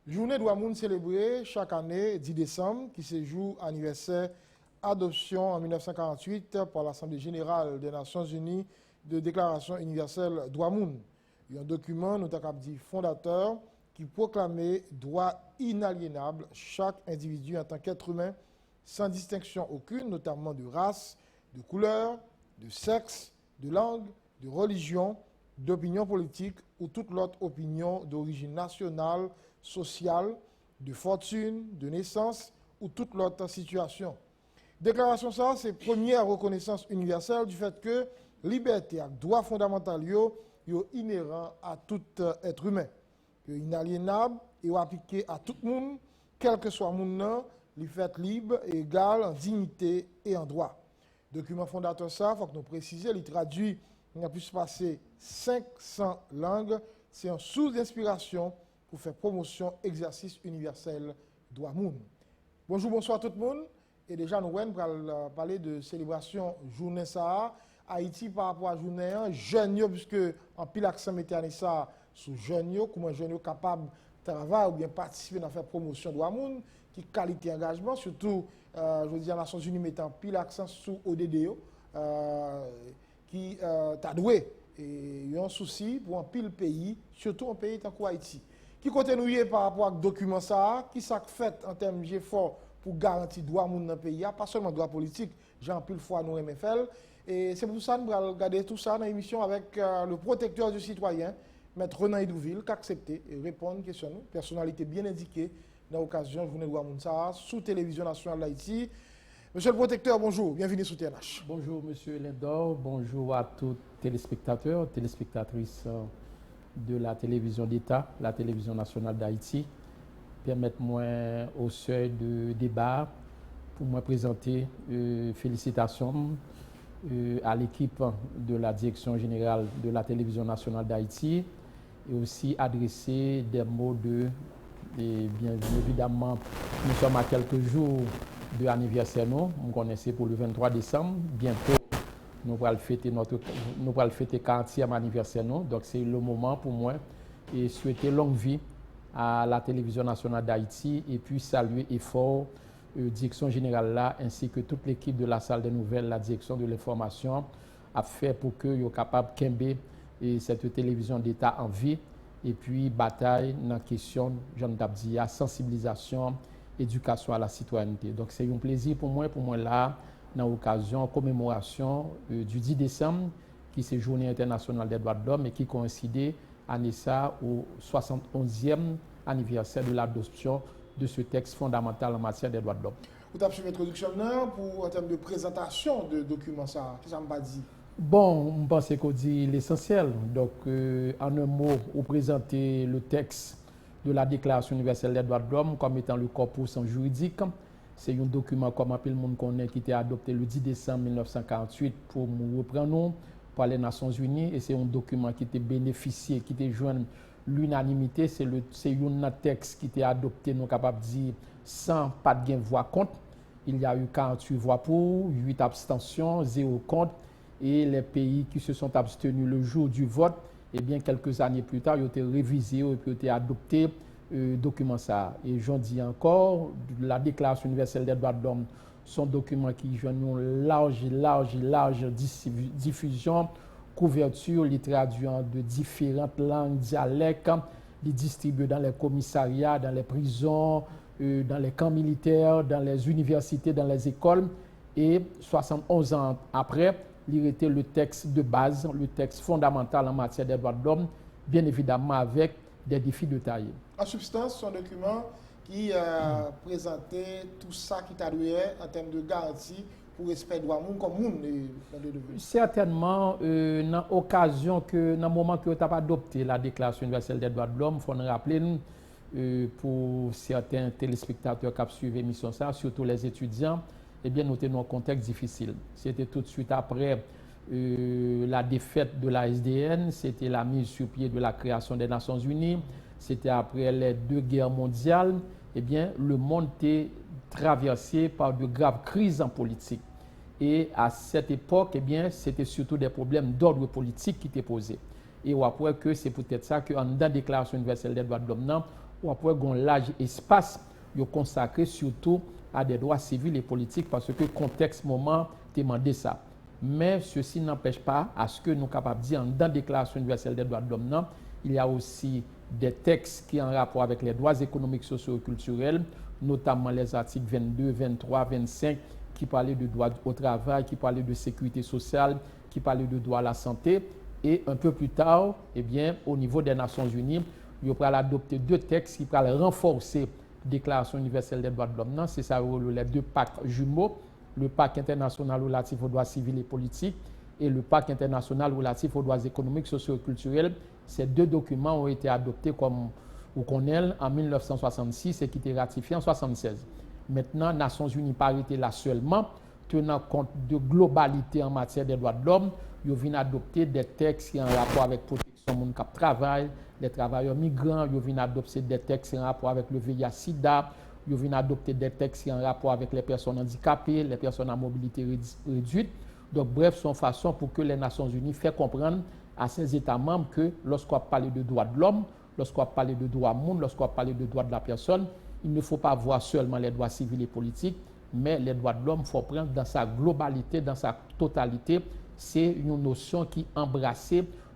Journée doit moun célébrer chaque année 10 décembre, qui se joue anniversaire adoption en 1948 par l'Assemblée générale des Nations Unies de Déclaration universelle droit moun. Un document, nous avons dit fondateur, qui proclamait droit inaliénable chaque individu en tant qu'être humain, sans distinction aucune, notamment de race, de couleur, de sexe, de langue, de religion, d'opinion politique ou toute l'autre opinion d'origine nationale, sociale, de fortune, de naissance ou toute l'autre situation. Déclaration ça, c'est première reconnaissance universelle du fait que liberté et droit fondamental sont inhérents à tout être humain, inaliénable et appliqué à tout le monde, quel que soit le monde, les fait libre et égal en dignité et en droit. Document fondateur ça, il faut que nous précisions, il traduit, il a pu se passer 500 langues, c'est un source d'inspiration pour faire promotion, exercice universel, droit moun. Bonjour, bonsoir tout le monde. Et déjà, nous allons parler de célébration journée ça. Haïti par rapport à journée, jeunes, puisque en pile accent mettait ça sur jeunes, comment jeunes capable de travailler ou bien participer dans faire promotion droit moun, qui qualité engagement, surtout, je veux dire, les Nations Unies mettant pile accent sur ODDO, qui t'a doué. Et il y a un souci pour un pile pays, surtout un pays tant qu'Haïti. Qui côté nous y est par rapport à document ça, qui s'est fait en termes d'efforts pour garantir droit moun dans le pays, pas seulement droit politique, j'ai en pile fois nous MFL. Et c'est pour ça que nous allons regarder tout ça dans l'émission avec le protecteur du citoyen, Maître Renan Idouville, qui a accepté et répondre aux questions. Personnalité bien indiquée dans l'occasion de journée droit moun ça, sous télévision nationale d'Haïti. Monsieur le protecteur, bonjour, bienvenue sur TNH. Bonjour Monsieur Lindor, bonjour à tous téléspectateurs, téléspectatrices de la télévision d'État, la télévision nationale d'Haïti. Permettez-moi au seuil de débat pour me présenter félicitations à l'équipe de la direction générale de la télévision nationale d'Haïti et aussi adresser des mots de, et bien évidemment, nous sommes à quelques jours de l'anniversaire, nous connaissons pour le 23 décembre, bientôt nous allons fêter notre 40e anniversaire, donc c'est le moment pour moi et souhaiter longue vie à la télévision nationale d'Haïti et puis saluer effort direction générale là ainsi que toute l'équipe de la salle des nouvelles, la direction de l'information a fait pour que soient capable de camber cette télévision d'État en vie et puis bataille dans la question, Jean Dabdia, sensibilisation, éducation à la citoyenneté. Donc c'est un plaisir pour moi là, dans l'occasion commémoration du 10 décembre, qui est Journée internationale des droits de l'homme et qui coïncidait année ça au 71e anniversaire de l'adoption de ce texte fondamental en matière des droits de l'homme. Vous avez suivi l'introduction pour en termes de présentation de documents ça, qu'est-ce que ça m'a dit? Bon, je pense qu'on dit l'essentiel. Donc, en un mot, vous présentez le texte de la Déclaration universelle des droits de l'homme comme étant le corpus juridique. C'est un document, comme tout le monde connaît, qui a été adopté le 10 décembre 1948 pour nous reprendre par les Nations Unies. Et c'est un document qui était bénéficié, qui était joint l'unanimité. C'est un texte qui était adopté, nous sommes capables de dire, sans pas de voix contre. Il y a eu 48 voix pour, 8 abstentions, 0 contre. Et les pays qui se sont abstenus le jour du vote, eh bien, quelques années plus tard, ils ont été révisés et puis ont été adoptés document ça. Et j'en dis encore, la Déclaration universelle des droits de l'homme, sont documents qui jouent une large diffusion, couverture, les traduisant de différentes langues, dialectes, les distribués dans les commissariats, dans les prisons, dans les camps militaires, dans les universités, dans les écoles. Et 71 ans après, il était le texte de base, le texte fondamental en matière des droits de l'homme, bien évidemment avec des défis de taille. En substance, c'est un document qui présentait tout ça qui t'arrivait en termes de garantie pour respect droit moun comme moun. Certainement, dans l'occasion que, dans le moment que tu as adopté la Déclaration universelle des droits de l'homme, il faut nous rappeler pour certains téléspectateurs qui ont suivi l'émission, surtout les étudiants, eh bien, nous étions dans un contexte difficile. C'était tout de suite après la défaite de la SDN, c'était la mise sur pied de la création des Nations Unies, c'était après les 2 guerres mondiales. Eh bien, le monde était traversé par de graves crises en politique. Et à cette époque, eh bien, c'était surtout des problèmes d'ordre politique qui étaient posés. Et après que c'est peut-être ça qu'en dans la Déclaration universelle des droits de l'homme, ou après un large espace consacré surtout à des droits civils et politiques parce que le contexte moment demandé ça. Mais ceci n'empêche pas à ce que nous sommes capables de dire dans la Déclaration universelle des droits de l'homme, il y a aussi des textes qui ont un rapport avec les droits économiques, sociaux et culturels, notamment les articles 22, 23, 25, qui parlaient de droits au travail, qui parlaient de sécurité sociale, qui parlaient de droits à la santé. Et un peu plus tard, eh bien, au niveau des Nations Unies, il va adopter 2 textes qui vont renforcer la Déclaration universelle des droits de l'homme. C'est ça, les 2 pactes jumeaux, le pacte international relatif aux droits civils et politiques et le pacte international relatif aux droits économiques, sociaux et culturels. Ces 2 documents ont été adoptés comme vous connaissez en 1966 et qui étaient ratifiés en 1976. Maintenant, les Nations Unies pas arrêté là seulement, tenant compte de globalité en matière des droits de l'homme, ils viennent adopter des textes qui ont un rapport avec la protection du monde qui travaille, les travailleurs migrants, ils viennent adopter des textes qui ont un rapport avec le VIH-Sida, ils viennent adopter des textes qui ont un rapport avec les personnes handicapées, les personnes à mobilité réduite. Donc, bref, c'est une façon pour que les Nations Unies fassent comprendre à ces États membres que lorsqu'on parle de droits de l'homme, lorsqu'on parle de droits du monde, lorsqu'on parle de droits de la personne, il ne faut pas voir seulement les droits civils et politiques, mais les droits de l'homme, il faut prendre dans sa globalité, dans sa totalité. C'est une notion qui embrasse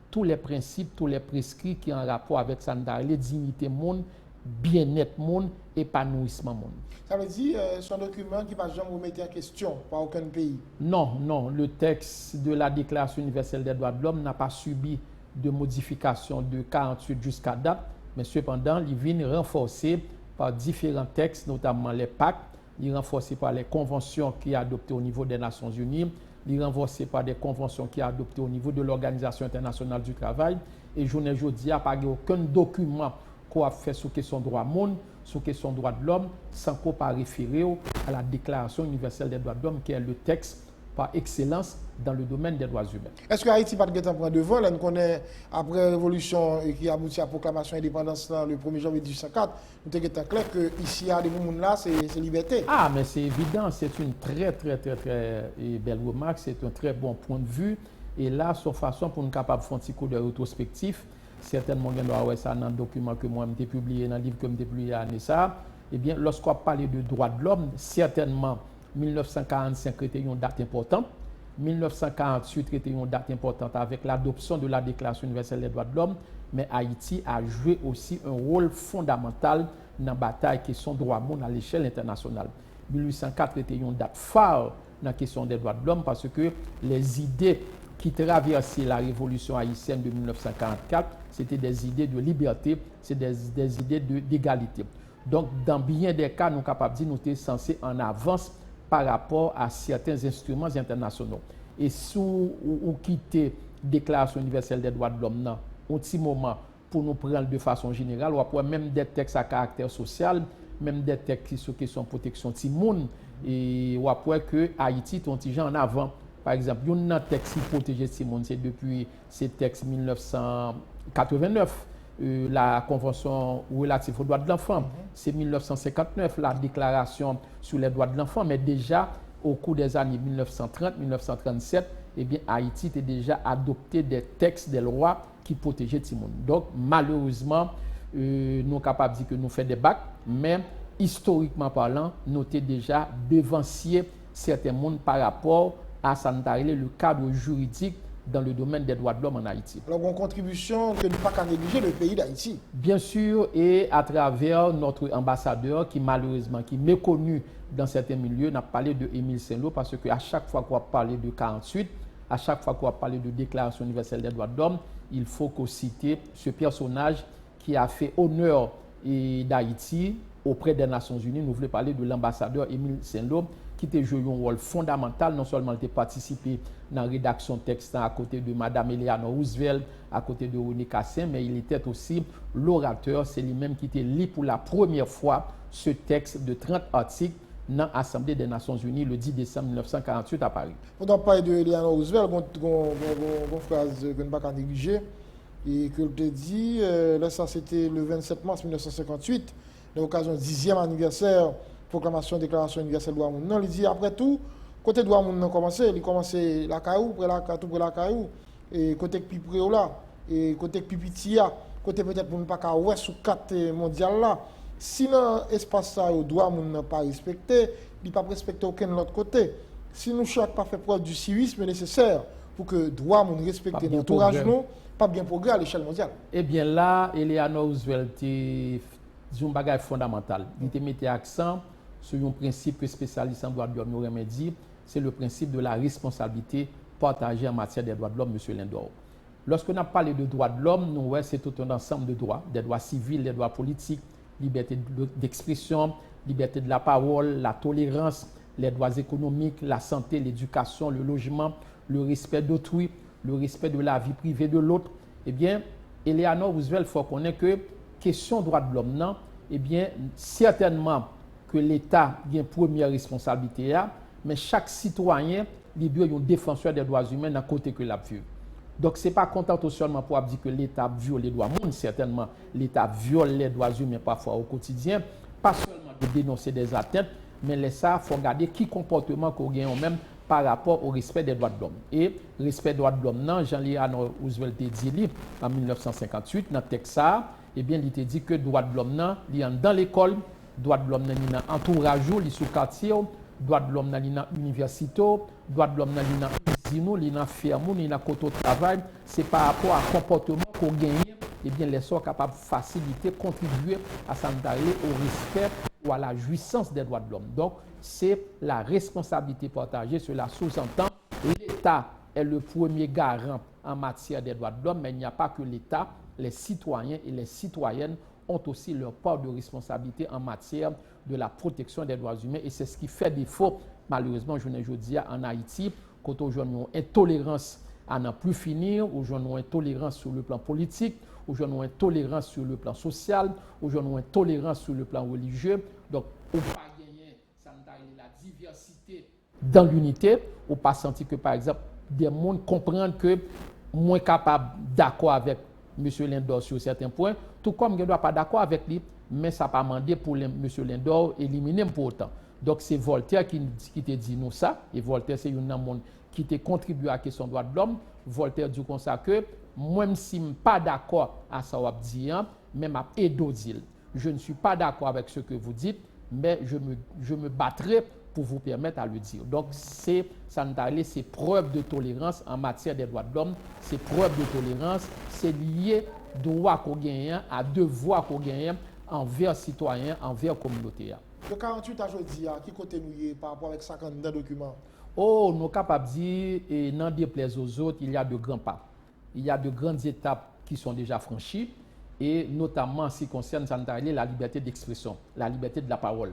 tous les principes, tous les prescrits qui ont un rapport avec ça, les dignités monde, bien-être monde, épanouissement monde. Ça veut dire c'est un document qui ne va jamais remettre en question par aucun pays? Non, non. Le texte de la Déclaration universelle des droits de l'homme n'a pas subi de modification de 48 jusqu'à date, mais cependant, il vient renforcé par différents textes, notamment les pactes, il est renforcé par les conventions qui sont adoptées au niveau des Nations Unies, il est renforcé par des conventions qui sont adoptées au niveau de l'Organisation internationale du travail. Et je ne dis pas aucun document qu'on a fait sur question droit monde, sur question droit de l'homme, sans qu'on pas référer à la Déclaration universelle des droits de l'homme, qui est le texte par excellence dans le domaine des droits humains. Est-ce que Haïti pas de prendre devant? Là, nous connaissons après la révolution qui aboutit à la proclamation d'indépendance le 1er janvier 1804, nous avons clair que ici, à des moments là, c'est liberté. Ah, mais c'est évident, c'est une très belle remarque, c'est un très bon point de vue. Et là, sur façon pour nous capables de faire un petit coup de rétrospectif, certainement, on doit avoir ça dans le document que moi j'ai publié, dans le livre que j'ai publié à Nessa. Eh bien, lorsqu'on parle de droits de l'homme, certainement, 1945 était une date importante. 1948 était une date importante avec l'adoption de la Déclaration universelle des droits de l'homme. Mais Haïti a joué aussi un rôle fondamental dans la bataille question droits de l'homme à l'échelle internationale. 1804 était une date phare dans la question des droits de l'homme parce que les idées qui traversaient la révolution haïtienne de 1944, c'était des idées de liberté, c'est des idées d'égalité. Donc, dans bien des cas, nous sommes capables de dire que nous sommes censés en avance par rapport à certains instruments internationaux. Et si on quitte la Déclaration universelle des droits de l'homme, un petit moment pour nous prendre de façon générale, ou après même des textes à caractère social, même des textes sur question de protection de monde, et ou après que Haïti est un petit en avant. Par exemple, il y a un texte qui protège ces monde, c'est depuis ces textes 1989. La Convention relative aux droits de l'enfant, c'est 1959, la Déclaration sur les droits de l'enfant, mais déjà au cours des années 1930-1937, eh bien, Haïti était déjà adopté des textes, des lois qui protégeaient tout le monde. Donc, malheureusement, nous sommes capables de dire que nous faisons des bacs, mais historiquement parlant, nous sommes déjà devanciers certains mondes par rapport à le cadre juridique dans le domaine des droits de l'homme en Haïti. Alors, une contribution que nous ne pouvons pas négliger le pays d'Haïti. Bien sûr, et à travers notre ambassadeur qui malheureusement, qui est méconnu dans certains milieux, n'a parlé de Émile Saint-Lô parce qu'à chaque fois qu'on a parlé de 48, à chaque fois qu'on a parlé de Déclaration universelle des droits de l'homme, il faut qu'on cite ce personnage qui a fait honneur d'Haïti auprès des Nations Unies. Nous voulons parler de l'ambassadeur Émile Saint-Lô qui a joué un rôle fondamental, non seulement il a participé dans la rédaction de texte à côté de Mme Eleanor Roosevelt, à côté de René Cassin, mais il était aussi l'orateur, c'est lui-même qui a lu pour la première fois ce texte de 30 articles dans l'Assemblée des Nations Unies le 10 décembre 1948 à Paris. Pour parler de Eleanor Roosevelt, une phrase que nous ne pouvons pas négliger, et que je te dis, ça c'était le 27 mars 1958, à l'occasion du 10e anniversaire proclamation déclaration universelle droit monde. Non, il dit après tout côté droit monde il commence la caillou près la caillou et côté pipré là et côté pipitia côté peut-être pour ne pas qu'à ouais sous carte mondiale là. Si dans l'espace ça, le droit n'est pas respecté, il ne pas respecter aucun autre côté. Si nous chaque pas fait preuve du civisme nécessaire pour que le droit nous respecte l'entourage, nous, pas bien progrès à l'échelle mondiale. Eh bien là, Eleanor Roosevelt dit un bagage fondamental. Il mettait accent sur un principe que spécialiste en droit de l'homme nous dit, c'est le principe de la responsabilité partagée en matière des droits de l'homme, M. Lindor. Lorsqu'on a parlé de droits de l'homme, nous c'est tout un ensemble de droits, des droits civils, des droits politiques, liberté d'expression, liberté de la parole, la tolérance, les droits économiques, la santé, l'éducation, le logement, le respect d'autrui, le respect de la vie privée de l'autre. Eh bien, Eleanor Roosevelt faut connaître que question droits de l'homme, non, eh bien, certainement que l'État a une première responsabilité, mais chaque citoyen il doit être un défenseur des droits humains dans le côté que l'a vu. Donc, ce n'est pas content seulement pour dire que l'État viole les droits humains, certainement l'État viole les droits humains parfois au quotidien, pas seulement de dénoncer des atteintes, mais il faut regarder qui comportement qu'on gagne même par rapport au respect des droits de l'homme. Et respect des droits de l'homme, Jean-Léon Roosevelt a dit en 1958, dans le texte, eh bien, il a dit que les droits de l'homme, il est dans l'école, les droits de l'homme, il est dans l'entourage, il est sous quartier, les droits de l'homme, il est dans l'université, les droits de l'homme, il est dans l'usine, il est dans la ferme, il est dans le côté de travail. C'est par rapport à comportement qu'on gagne, eh bien, les sont capables de faciliter, contribuer à s'engager au respect ou à la jouissance des droits de l'homme. Donc, c'est la responsabilité partagée. Cela sous-entend l'État est le premier garant en matière des droits de l'homme, mais il n'y a pas que l'État, les citoyens et les citoyennes ont aussi leur part de responsabilité en matière de la protection des droits humains. Et c'est ce qui fait défaut, malheureusement, je ne dis en Haïti, quand aujourd'hui on a une intolérance à n'en plus finir, aujourd'hui on a une intolérance sur le plan politique, aujourd'hui on a une intolérance sur le plan social, aujourd'hui on a une intolérance sur le plan religieux. Donc, on ne peut pas gagner la diversité dans l'unité, on ne peut pas sentir que, par exemple, des gens comprennent que moins capable d'accord avec M. Lindor sur certains points, tout comme je ne dois pas d'accord avec lui, mais ça n'a pas demandé pour M. Lindor éliminer pour autant. Donc c'est Voltaire qui te dit nous ça, et Voltaire c'est un homme qui te contribue à la question des droits de l'homme. Voltaire dit comme ça que, même si je ne suis pas d'accord à ça, même à Edodil, je ne suis pas d'accord avec ce que vous dites, mais je me battrai pour vous permettre à le dire. Donc, c'est preuve de tolérance en matière des droits de l'homme, c'est preuve de tolérance, c'est lié droit qu'on gagne à devoir qu'on gagne envers citoyens, envers communauté. Le 48 à jeudi, qui côté nous par rapport avec 52 documents? Oh, nous sommes capables de dire, et n'en déplaise aux autres, il y a de grands pas. Il y a de grandes étapes qui sont déjà franchies, et notamment en ce qui concerne la liberté d'expression, la liberté de la parole.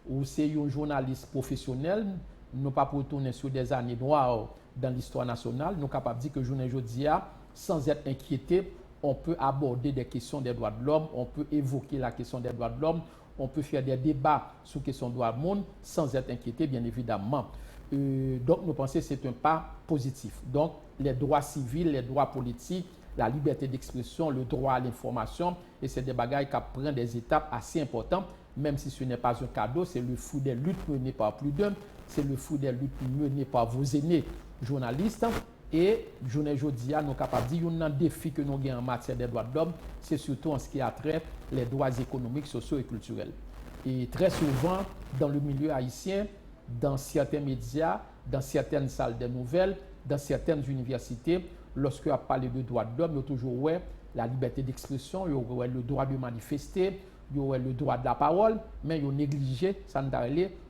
Ou c'est un journaliste professionnel, nous pas pour tourner sur des années noires dans l'histoire nationale, nous sommes capables de dire que journée aujourd'hui, sans être inquiété, on peut aborder des questions des droits de l'homme, on peut évoquer la question des droits de l'homme, on peut faire des débats sur la question des droits de l'homme sans être inquiété, bien évidemment. Donc, nous pensons que c'est un pas positif. Donc, les droits civils, les droits politiques, la liberté d'expression, le droit à l'information, et c'est des bagages qui prennent des étapes assez importantes, même si ce n'est pas un cadeau, c'est le fruit des luttes menées par plus d'un, c'est le fruit des luttes menées par vos aînés journalistes. Et je ne dis pas, nous sommes capables de dire qu'il y a un défi que nous avons en matière des droits de l'homme, c'est surtout en ce qui a trait les droits économiques, sociaux et culturels. Et très souvent, dans le milieu haïtien, dans certains médias, dans certaines salles de nouvelles, dans certaines universités, lorsqu'on a parlé de droits de l'homme, il y a toujours la liberté d'expression, il y a le droit de manifester, il y a le droit de la parole, mais il y a négligé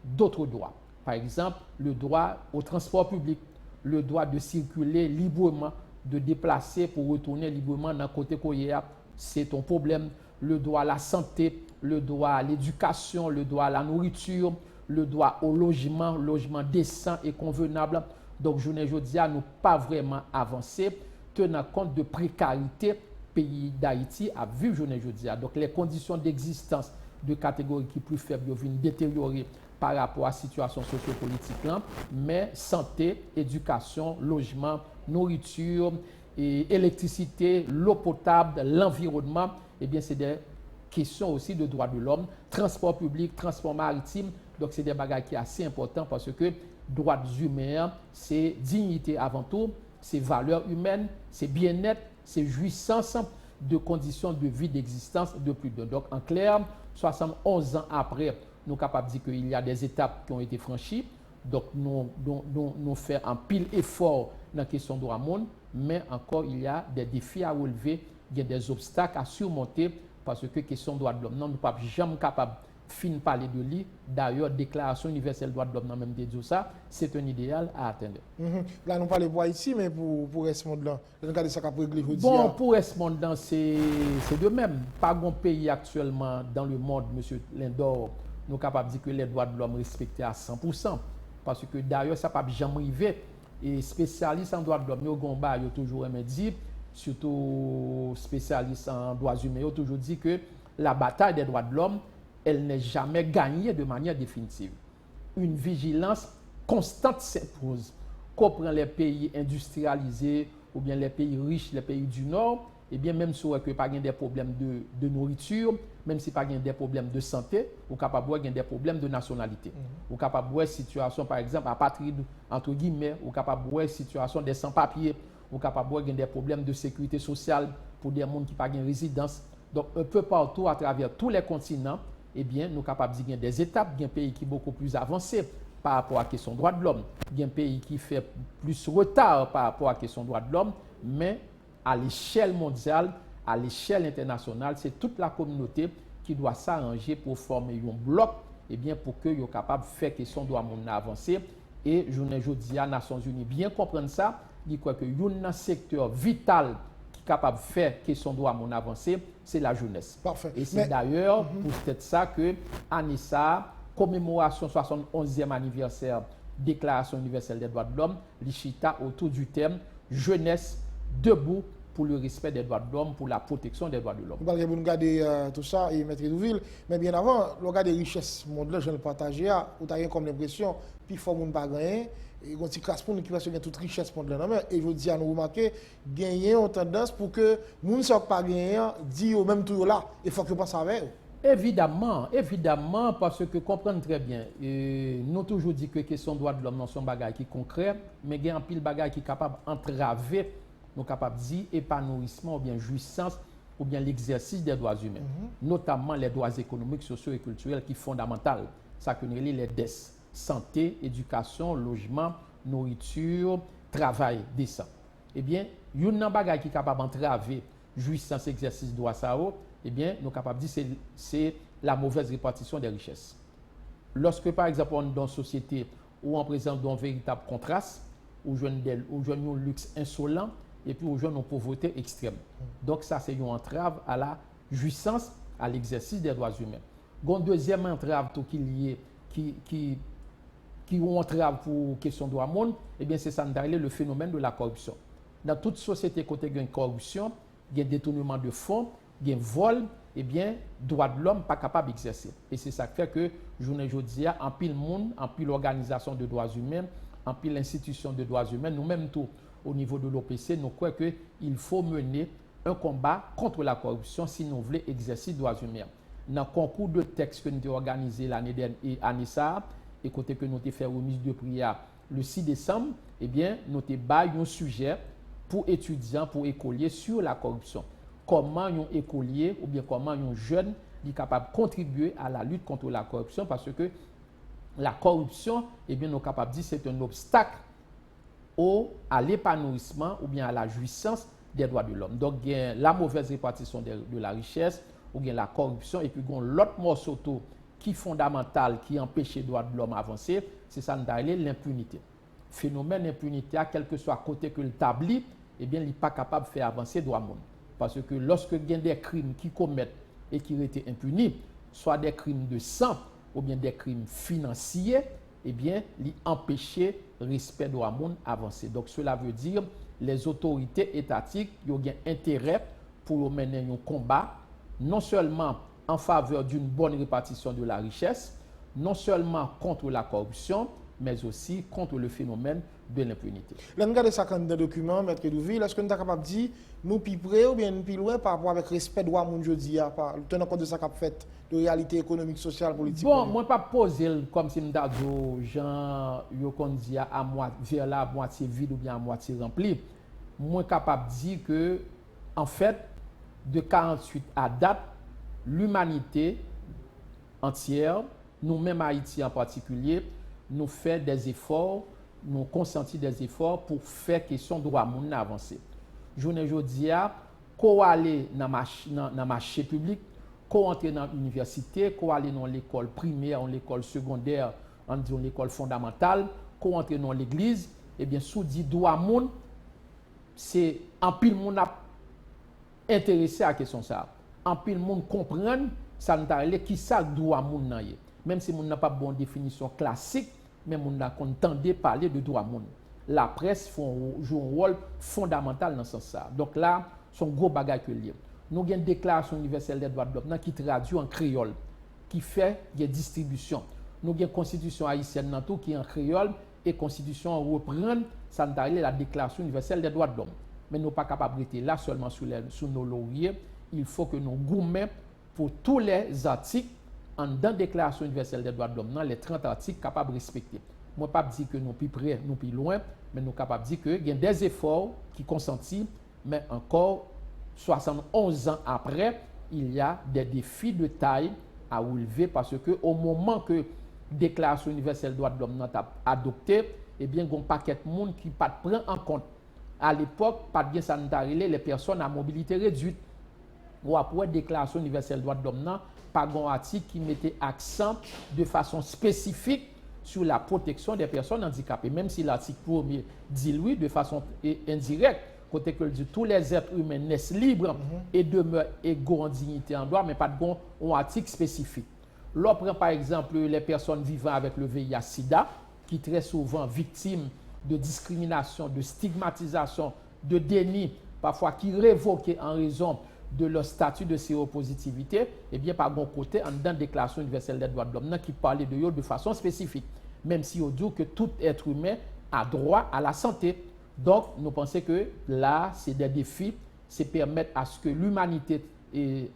d'autres droits. Par exemple, le droit au transport public, le droit de circuler librement, de déplacer pour retourner librement dans le côté Koyea, c'est ton problème. Le droit à la santé, le droit à l'éducation, le droit à la nourriture, le droit au logement décent et convenable. Donc, je ne dis à nous pas vraiment avancer, tenant compte de précarité pays d'Haïti à vivre, je ne dis à. Donc, les conditions d'existence de catégories qui plus faibles viennent détériorer par rapport à la situation sociopolitique, mais santé, éducation, logement, nourriture, et électricité, l'eau potable, l'environnement, eh bien, c'est des questions aussi de droits de l'homme, transport public, transport maritime. Donc, c'est des bagages qui sont assez importants parce que droits humains, c'est dignité avant tout, c'est valeurs humaines, c'est bien-être, c'est jouissance de conditions de vie d'existence de plus d'un. Donc, en clair, 71 ans après, nous sommes capables de dire qu'il y a des étapes qui ont été franchies. Donc, nous faisons un pile effort dans la question de droit monde, mais encore, il y a des défis à relever, il y a des obstacles à surmonter, parce que la question de droit de l'homme, nous ne sommes pas jamais capables de parler de lui. D'ailleurs, Déclaration universelle des droits de l'homme, même dit ça, c'est un idéal à atteindre. Là, nous parlons pas ici, mais pour rester là, regardez ça qu'a régler aujourd'hui. Bon, pour rester c'est de même. Pas un pays actuellement dans le monde, M. Lindor, nous sommes capables de dire que les droits de l'homme respectés à 100%. Parce que d'ailleurs, ça ne peut jamais arriver. Et spécialistes en droits de l'homme, ils ont toujours dit, surtout spécialistes en droits humains, ils ont toujours dit que la bataille des droits de l'homme, elle n'est jamais gagnée de manière définitive. Une vigilance constante s'impose. Qu'on prend les pays industrialisés ou bien les pays riches, les pays du Nord, et bien même si on n'a pas des problèmes de nourriture, même si pas des problèmes de santé, ou capable de des problèmes de nationalité. Ou capable de situation par exemple apatride entre guillemets, ou capable de situation des sans-papiers, ou capable de des problèmes de sécurité sociale pour des gens qui pas de résidence. Donc un peu partout à travers tous les continents, eh bien nous capables de dire des étapes, il y a un pays qui est beaucoup plus avancé par rapport à la question des droits de l'homme, il y a un pays qui fait plus retard par rapport à la question des droits de l'homme, mais à l'échelle mondiale, à l'échelle internationale, c'est toute la communauté qui doit s'arranger pour former un bloc, et bien pour que soient capable de faire question de monde avancer. Et je dis à Nations Unies bien comprendre ça, dit quoi que un secteur vital qui est capable de faire question de monde avancer, c'est la jeunesse. Parfait. Et c'est d'ailleurs pour peut-être ça que Anissa, commémoration 71e anniversaire Déclaration universelle des droits de l'homme, l'Ichita autour du thème jeunesse debout pour le respect des droits de l'homme, pour la protection des droits de l'homme. Vous parlez de regarder tout ça et Maître Douville, mais bien avant, le regard des richesses monde là, je le partage, vous avez comme l'impression, puis il faut que pas gagner, et quand il classe pour nous qui va se gagner toute richesse monde là, et je dis à nous remarquer, gagner en tendance pour que nous ne soyons pas gagnants, dit au même tout là, il faut que vous pensez avec eux. Évidemment, parce que comprendre très bien, nous toujours dit que la question des droits de l'homme non sont bagages qui concret, mais il y a un pile bagages qui est capable d'entraver, nous capable de dire épanouissement ou bien jouissance ou bien l'exercice des droits humains, notamment les droits économiques, sociaux et culturels qui sont fondamentaux. Ça que nous appelons les DES, santé, éducation, logement, nourriture, travail décent. Eh bien, il y a un bagage qui est capable d'entraver jouissance, exercice, droit ça, eh bien, nous sommes capables de dire que c'est la mauvaise répartition des richesses. Lorsque, par exemple, on est dans une société où on présente un véritable contraste, où on a un luxe insolent, et puis où on a une pauvreté extrême. Donc, ça, c'est une entrave à la jouissance, à l'exercice des droits humains. Une deuxième entrave qui entrave pour la question de droits monde, eh bien, c'est ça, le phénomène de la corruption. Dans toute société, quand il y a une corruption, il y a un détournement de fonds, il y a un vol, eh bien, droit de l'homme pas capable d'exercer. Et c'est ça qui fait que, journée aujourd'hui, en pile monde, en pile organisation de droits humains, en pile institution de droits humains, nous-mêmes tout au niveau de l'OPC, nous croyons qu'il faut mener un combat contre la corruption si nous voulons exercer les droits humains. Dans le concours de textes que nous avons organisé l'année dernière, et côté que nous avons fait remise de prière le 6 décembre, eh bien, nous avons bâillé un sujet pour étudiants, pour écoliers sur la corruption. Comment un écolier ou bien comment un jeune est capable de contribuer à la lutte contre la corruption, parce que la corruption, eh bien, nous sommes capables de dire que c'est un obstacle à l'épanouissement ou bien à la jouissance des droits de l'homme. Donc, il y a la mauvaise répartition de la richesse, ou bien la corruption, et puis il y a l'autre morceau qui est fondamental, qui empêche les droits de l'homme d'avancer, c'est ça, l'impunité. Phénomène d'impunité, quel que soit côté que le établi, eh bien, il n'est pas capable de faire avancer les droits de l'homme. Parce que lorsque il y a des crimes qui commettent et qui étaient impunis, soit des crimes de sang ou bien des crimes financiers, eh bien, ils empêcher le respect de droits avancer. Donc, cela veut dire que les autorités étatiques ont un intérêt pour mener un combat, non seulement en faveur d'une bonne répartition de la richesse, non seulement contre la corruption, mais aussi contre le phénomène de l'impunité. Là, nous regardons ça dans le document, Maître Douville, est-ce que nous sommes capables de dire, nous plus près ou bien nous plus loin par rapport avec le respect de droits aujourd'hui, tenant compte de ça qu'a fait, de réalité économique, sociale, politique? Bon, moi, pas poser comme si je disais, Jean, dit vers la moitié vide ou bien à moitié rempli. Moi, capable de dire que, en fait, de 48 à date, l'humanité entière, nous-mêmes Haïti en particulier, nous fait des efforts, nous consentis des efforts pour faire question droit moun avancer. Journée jodi a, ko aller dans marché public, ko entrer dans l'université, ko aller dans l'école primaire, dans l'école secondaire, dans l'école fondamentale, ko entrer dans l'église, eh bien sous dit droit moun, c'est en pile moun a intéressé à la question ça. En pile moun comprendre ça n'ta qui ça droit moun nan yé. Même si moun n'a pas bonne définition classique, mais moun n'a qu'entendé parler de droit moun. La presse joue un rôle fondamental dans ce sens ça. Donc là, son gros bagage que lié. Nous avons une déclaration universelle des droits de l'homme qui traduit en créole, qui fait des distributions. Nous avons une constitution haïtienne qui est en créole et constitution reprend ça la déclaration universelle des droits de l'homme. Mais nous ne sommes pas capables de rester là seulement sous nos lauriers. Il faut que nous gourmets pour tous les articles en dans la déclaration universelle des droits de l'homme, les 30 articles capables de respecter. Moi, je ne dis pas que nous sommes plus près, nous sommes plus loin, mais nous sommes capables de dire qu'il y a des efforts qui consentis, mais encore 71 ans après, il y a des défis de taille à relever parce que au moment que la Déclaration universelle des droits de l'homme a adopté, eh bien, il y a un paquet de monde qui ne prend pas en compte. À l'époque, pas bien sanitaire, les personnes à mobilité réduite. Ou après la Déclaration universelle des droits de l'homme, pas un article qui mettait accent de façon spécifique sur la protection des personnes handicapées, même si l'article 1er dit oui de façon indirecte, côté que dit tous les êtres humains naissent libres et demeurent égaux en dignité en droit, mais pas de bon article spécifique. L'on prend par exemple les personnes vivant avec le VIH-Sida, qui très souvent victimes de discrimination, de stigmatisation, de déni, parfois qui révoquent en raison de leur statut de séropositivité, eh bien, par bon côté, en dans la Déclaration universelle des droits de l'homme, qui parlait de eux de façon spécifique, même si on dit que tout être humain a droit à la santé. Donc, nous pensons que là, c'est des défis, c'est permettre à ce que l'humanité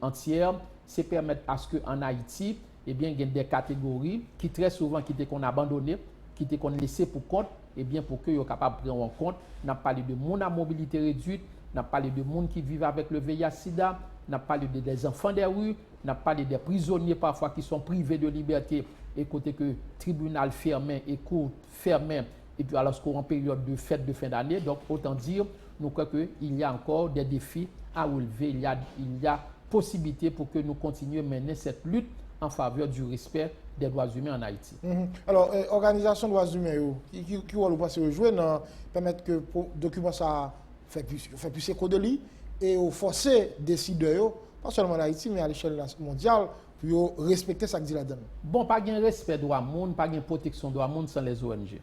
entière, c'est permettre à ce qu'en Haïti, eh bien, il y a des catégories qui très souvent qui étaient qu'on abandonné, qui étaient qu'on laissé pour compte, eh bien, pour qu'ils soient capables de prendre en compte. On a parlé de monde à mobilité réduite, on a parlé de monde qui vivent avec le VIH-Sida, on a parlé des enfants des rues, on a parlé des prisonniers parfois qui sont privés de liberté et côté que tribunal fermé et cour fermé et puis alors qu'on est en période de fête de fin d'année. Donc autant dire, nous croyons qu'il y a encore des défis à relever, il y a possibilité pour que nous continuions à mener cette lutte en faveur du respect des droits humains en Haïti. Alors, organisation des droits humains, qui va le passer jouer dans permettre que le document ça fait plus écho de lui et forcer les décideurs, pas seulement en Haïti, mais à l'échelle mondiale, pour respecter ce que dit la donne. Bon, pas de respect des droits humains, pas de protection des droits humains sans les ONG.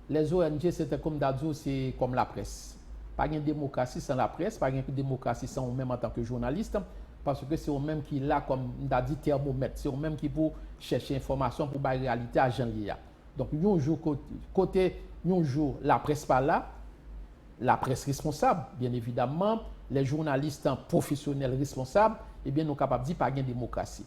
Les ONG, c'était comme Dadou, c'est comme la presse. Pas de démocratie sans la presse, pas de démocratie sans nous-mêmes en tant que journaliste. Parce que c'est eux-mêmes qui là comme on a dit thermomètre, c'est eux-mêmes qui pour chercher information pour la réalité à Jean Lia. Donc un jour côté un jour la presse pas là, la presse responsable bien évidemment, les journalistes professionnels responsables, eh bien nous capables de dire pas de démocratie.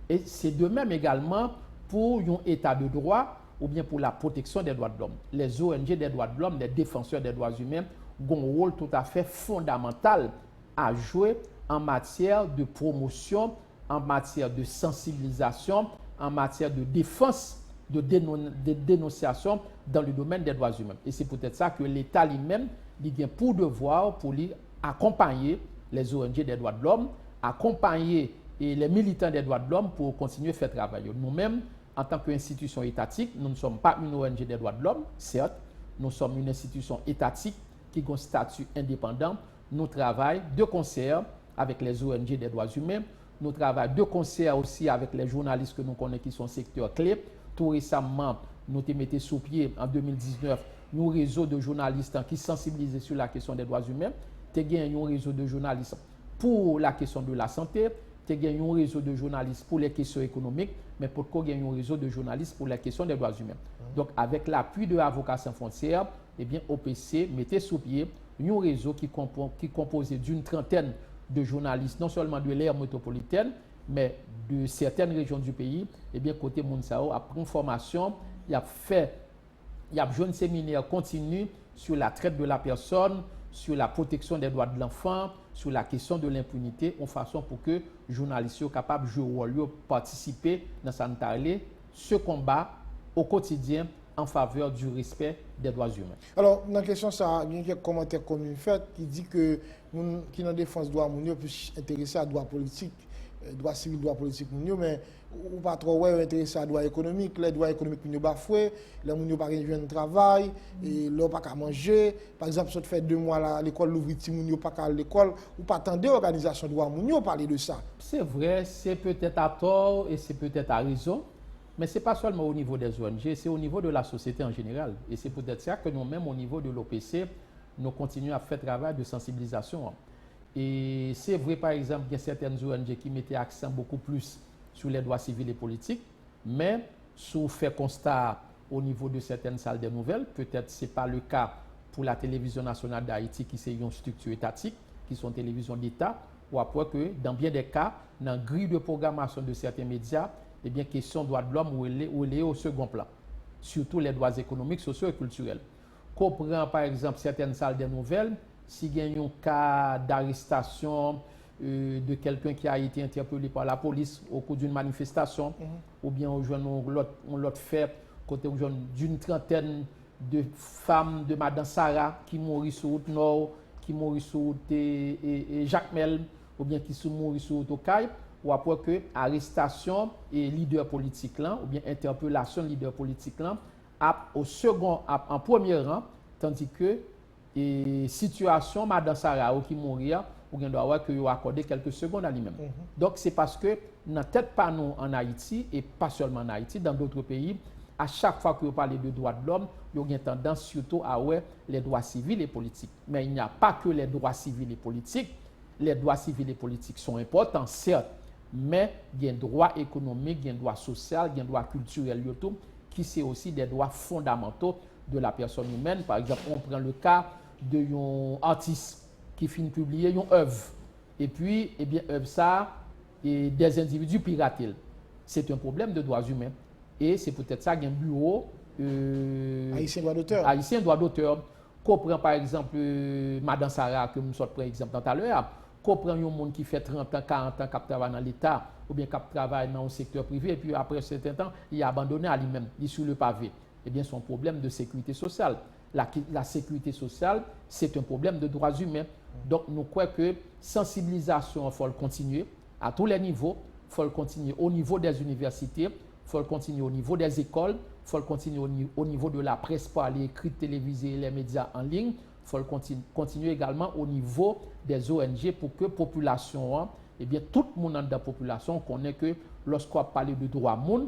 Et c'est de même également pour un état de droit ou bien pour la protection des droits de l'homme. Les ONG des droits de l'homme, les défenseurs des droits humains ont un rôle tout à fait fondamental à jouer en matière de promotion, en matière de sensibilisation, en matière de défense, de dénonciation dans le domaine des droits humains. Et c'est peut-être ça que l'État lui-même a pour devoir pour lui accompagner les ONG des droits de l'homme, accompagner les militants des droits de l'homme pour continuer à faire travail. Nous-mêmes, en tant qu'institution étatique, nous ne sommes pas une ONG des droits de l'homme, certes, nous sommes une institution étatique qui a un statut indépendant. Nous travaillons de concert avec les ONG des droits humains. Nous travaillons de concert aussi avec les journalistes que nous connaissons qui sont secteurs clés. Tout récemment, nous avons mis sous pied en 2019 un réseau de journalistes qui sensibilisent sur la question des droits humains. Nous avons un réseau de journalistes pour la question de la santé. Nous avons un réseau de journalistes pour les questions économiques. Mais pour nous avons un réseau de journalistes pour les questions des droits humains. Donc, avec l'appui de Avocats sans frontières, eh bien, OPC mettait sous pied un réseau qui est composé d'une trentaine de journalistes, non seulement de l'ère métropolitaine, mais de certaines régions du pays. Et bien, côté Mounsao, a pris une formation, il a joué un séminaire continu sur la traite de la personne, sur la protection des droits de l'enfant, sur la question de l'impunité en façon pour que les journalistes soient capables de jouer un rôle, participer dans ce combat au quotidien en faveur du respect des droits humains. Alors, dans la question, ça, il y a quelques commentaires communs faits qui disent que nous qui dans la défense des droits humains, plus intéressés à droits politiques, droits civils, droits politiques, mais ou pas trop intéressés à droits économiques, les droits économiques nous bafoués, les gens n'ont pas de travail, et leur pas qu'à manger. Par exemple, si tu fais 2 mois à l'école, l'ouvrir ti moun yo pas qu'à l'école, ou pas attendre l'organisation de droits humains parler de ça. C'est vrai, c'est peut-être à tort et c'est peut-être à raison. Mais ce n'est pas seulement au niveau des ONG, c'est au niveau de la société en général. Et c'est peut-être ça que nous-mêmes, au niveau de l'OPC, nous continuons à faire travail de sensibilisation. Et c'est vrai, par exemple, qu'il y a certaines ONG qui mettaient accent beaucoup plus sur les droits civils et politiques, mais sous fait constat au niveau de certaines salles de nouvelles, peut-être ce n'est pas le cas pour la télévision nationale d'Haïti, qui est une structure étatique, qui sont télévision d'État, ou après que dans bien des cas, dans la grille de programmation de certains médias, eh bien, question droits de l'homme où elle est au second plan, surtout les droits économiques, sociaux et culturels. Qu'on prend par exemple certaines salles de nouvelles, s'il y a un cas d'arrestation de quelqu'un qui a été interpellé par la police au cours d'une manifestation, ou bien on l'autre fait, côté d'une trentaine de femmes de Madame Sarah qui mourent sur route Nord, qui mourent sur route Jacques Mel, ou bien qui sont morts sur route Okaï, ou après que arrestation et leader politique là, ou bien interpellation leader politique là, en premier rang, tandis que situation Madame Sarah qui mourir, ou bien doit avoir que accorder quelques secondes à lui-même. Donc c'est parce que dans tête pas nous en Haïti et pas seulement en Haïti, dans d'autres pays, à chaque fois que vous parlez de droits de l'homme, il y a une tendance surtout à ouais les droits civils et politiques. Mais il n'y a pas que les droits civils et politiques. Les droits civils et politiques sont importants, certes, mais il y a un droit économique, il y a un droit social, il y a un droit culturel, qui sont aussi des droits fondamentaux de la personne humaine. Par exemple, on prend le cas d'un artiste qui finit de publier une œuvre. Et puis, eh bien, œuvre ça, et des individus piratent. C'est un problème de droits humains. Et c'est peut-être ça qu'il y a un bureau haïtien droit d'auteur. Haïtien droit d'auteur. Qu'on prend par exemple Madame Sarah, que nous sommes pris exemple tout à l'heure. Qu'on prend un monde qui fait 30 ans, 40 ans, qui travaille dans l'État, ou bien qui travaille dans le secteur privé, et puis après un certain temps, il est abandonné à lui-même, il est sur le pavé. Eh bien, c'est un problème de sécurité sociale. La sécurité sociale, c'est un problème de droits humains. Donc, nous croyons que sensibilisation, il faut le continuer à tous les niveaux. Il faut le continuer au niveau des universités, il faut le continuer au niveau des écoles, il faut le continuer au niveau de la presse parlée, écrite, télévisée, les médias en ligne. Il faut le continuer également au niveau des ONG pour que la population, eh bien, tout le monde dans la population connaît que lorsqu'on parle de droits monde,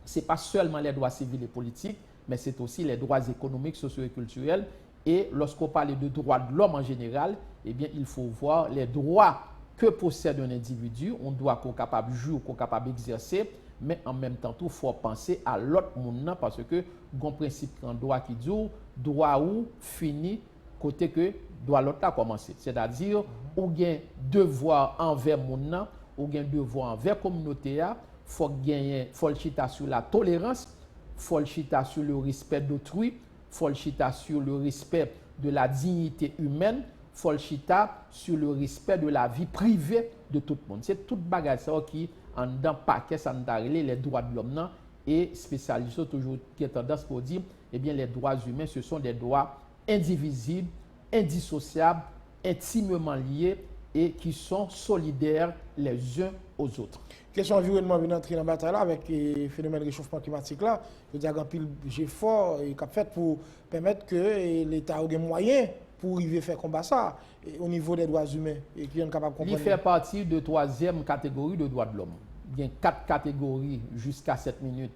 ce n'est pas seulement les droits civils et politiques, mais c'est aussi les droits économiques, sociaux et culturels. Et lorsqu'on parle de droits de l'homme en général, eh bien, il faut voir les droits que possède un individu, on doit qu'on est capable de jouer, qu'on est capable d'exercer, mais en même temps, il faut penser à l'autre monde parce que un principe en droit qui dit droit ou fini côté que droit l'autre a commencé. C'est-à-dire, ou bien devoir envers monde, ou bien devoir envers la communauté, faut gagner, faut le chita sur la tolérance, faut le chita sur le respect d'autrui, faut le chita sur le respect de la dignité humaine, faut le chita sur le respect de la vie privée de tout le monde. C'est toute bagage ça qui en dans paquet ça les droits de l'homme et spécialistes toujours qui a tendance pour dire eh bien les droits humains ce sont des droits indivisibles, indissociables, intimement liés et qui sont solidaires les uns aux autres. Question environnement vient entrer dans la bataille là avec le phénomène de réchauffement climatique là, je veux dire un pile effort et qu'a fait pour permettre que l'État ait des moyens pour arriver à faire combat ça au niveau des droits humains et qui sont capables de comprendre. Il fait partie de troisième catégorie de droits de l'homme. Il y a 4 catégories jusqu'à 7 minutes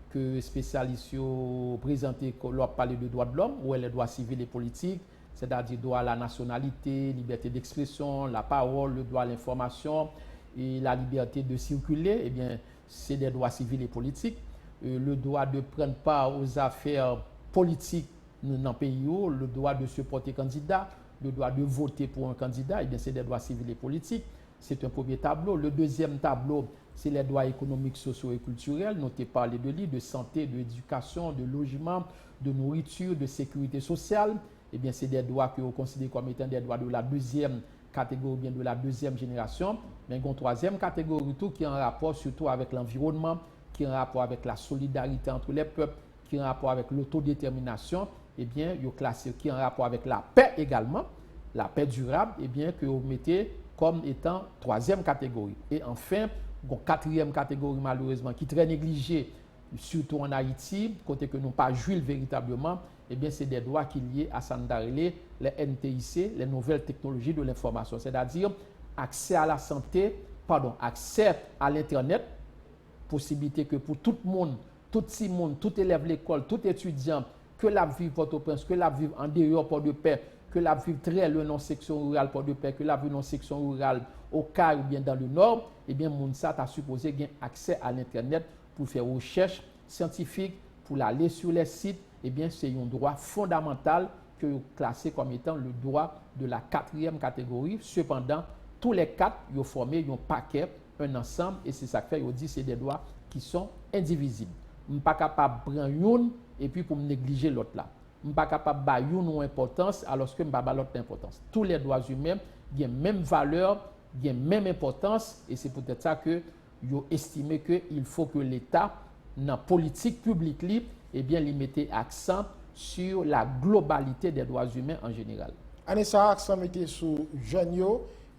que les spécialistes ont présenté quand on parle de droits de l'homme, où les droits civils et politiques, c'est-à-dire droit à la nationalité, liberté d'expression, la parole, le droit à l'information et la liberté de circuler, eh bien, c'est des droits civils et politiques. Le droit de prendre part aux affaires politiques dans le pays, le droit de se porter candidat, le droit de voter pour un candidat, eh bien, c'est des droits civils et politiques. C'est un premier tableau. Le deuxième tableau, c'est les droits économiques, sociaux et culturels. Notez parler de lui, de santé, d'éducation, de logement, de nourriture, de sécurité sociale. Eh bien, c'est des droits que vous considérez comme étant des droits de la deuxième catégorie bien de la deuxième génération, mais une troisième catégorie tout qui est en rapport surtout avec l'environnement, qui est en rapport avec la solidarité entre les peuples, qui est en rapport avec l'autodétermination, eh bien, il classé qui est en rapport avec la paix également, la paix durable, eh bien, que vous mettez comme étant troisième catégorie. Et enfin, une quatrième catégorie malheureusement qui est très négligée, surtout en Haïti, côté que nous pas joué véritablement, eh bien, c'est des droits qui sont liés à Sandarele, les NTIC, les nouvelles technologies de l'information, c'est-à-dire accès à la santé, accès à l'Internet, possibilité que pour tout le monde, tout le monde, tout élève l'école, tout étudiant, que la vive Port-au-Prince, que la vive en dehors Port-de-Paix, que la vive très loin dans la section rurale Port-de-Paix, que la vive dans la section rurale au Caire ou bien dans le Nord, eh bien, Mounsa a supposé avoir accès à l'Internet pour faire recherche scientifique, pour aller sur les sites, eh bien, c'est un droit fondamental que vous classez comme étant le droit de la quatrième catégorie. Cependant, tous les quatre, ils ont formé un paquet, un ensemble, et c'est ça que fait, ils dit c'est des droits qui sont indivisibles. Je ne suis pas capable de prendre une et puis pour me négliger l'autre là. Je ne suis pas capable de donner une importance alors que je ne pas l'autre importance. Tous les droits humains ont la même valeur, ont la même importance, et c'est peut-être ça que ils ont estimé qu'il faut que l'État, dans la politique publique, eh bien, il mettait accent sur la globalité des droits humains en général. Anessa, accent mettait sur jeunes,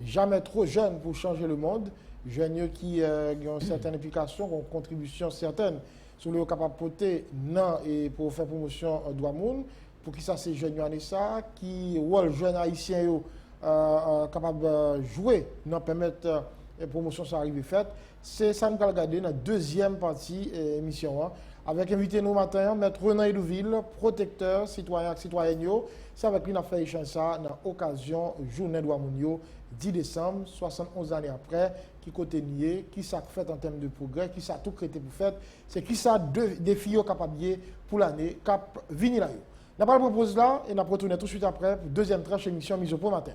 jamais trop jeunes pour changer le monde, jeunes qui ont une certaine implication, ont une contribution certaine sur le capable porter non et pour faire promotion droit monde, pour qui ça c'est jeunes Anessa qui rôle jeunes haïtiens capable de jouer, non permettre promotion ça arrive faite. C'est ça nous allons regarder dans la deuxième partie émission avec invité nous matin maître Renan Edouville, protecteur citoyen et citoyenne. C'est avec lui qu'on a fait échange ça dans l'occasion journée droit mondial 10 décembre 71 années après qui côté nié, qui ça fait en termes de progrès, qui ça tout créé pour faire, c'est qui ça défi capable pour l'année cap venir là. N'a pas propose là et n'a retourner tout de suite après pour deuxième tranche émission mise au point matin.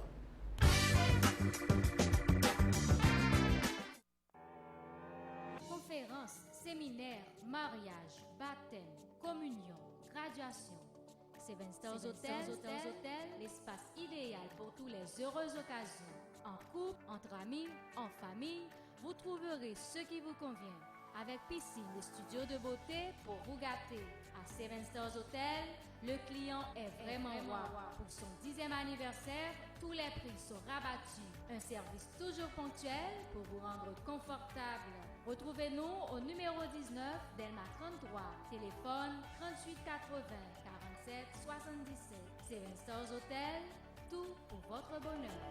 Séminaire, mariage, baptême, communion, graduation. Seven Stars Hotel, l'espace idéal pour tous les heureuses occasions. En couple, entre amis, en famille, vous trouverez ce qui vous convient. Avec piscine et studio de beauté pour vous gâter. À Seven Stars Hotel, le client est vraiment roi. Pour son 10e anniversaire, tous les prix sont rabattus. Un service toujours ponctuel pour vous rendre confortable. Retrouvez-nous au numéro 19 Delma 33, téléphone 38 80 47 77. Seven Stars Hotel, tout pour votre bonheur.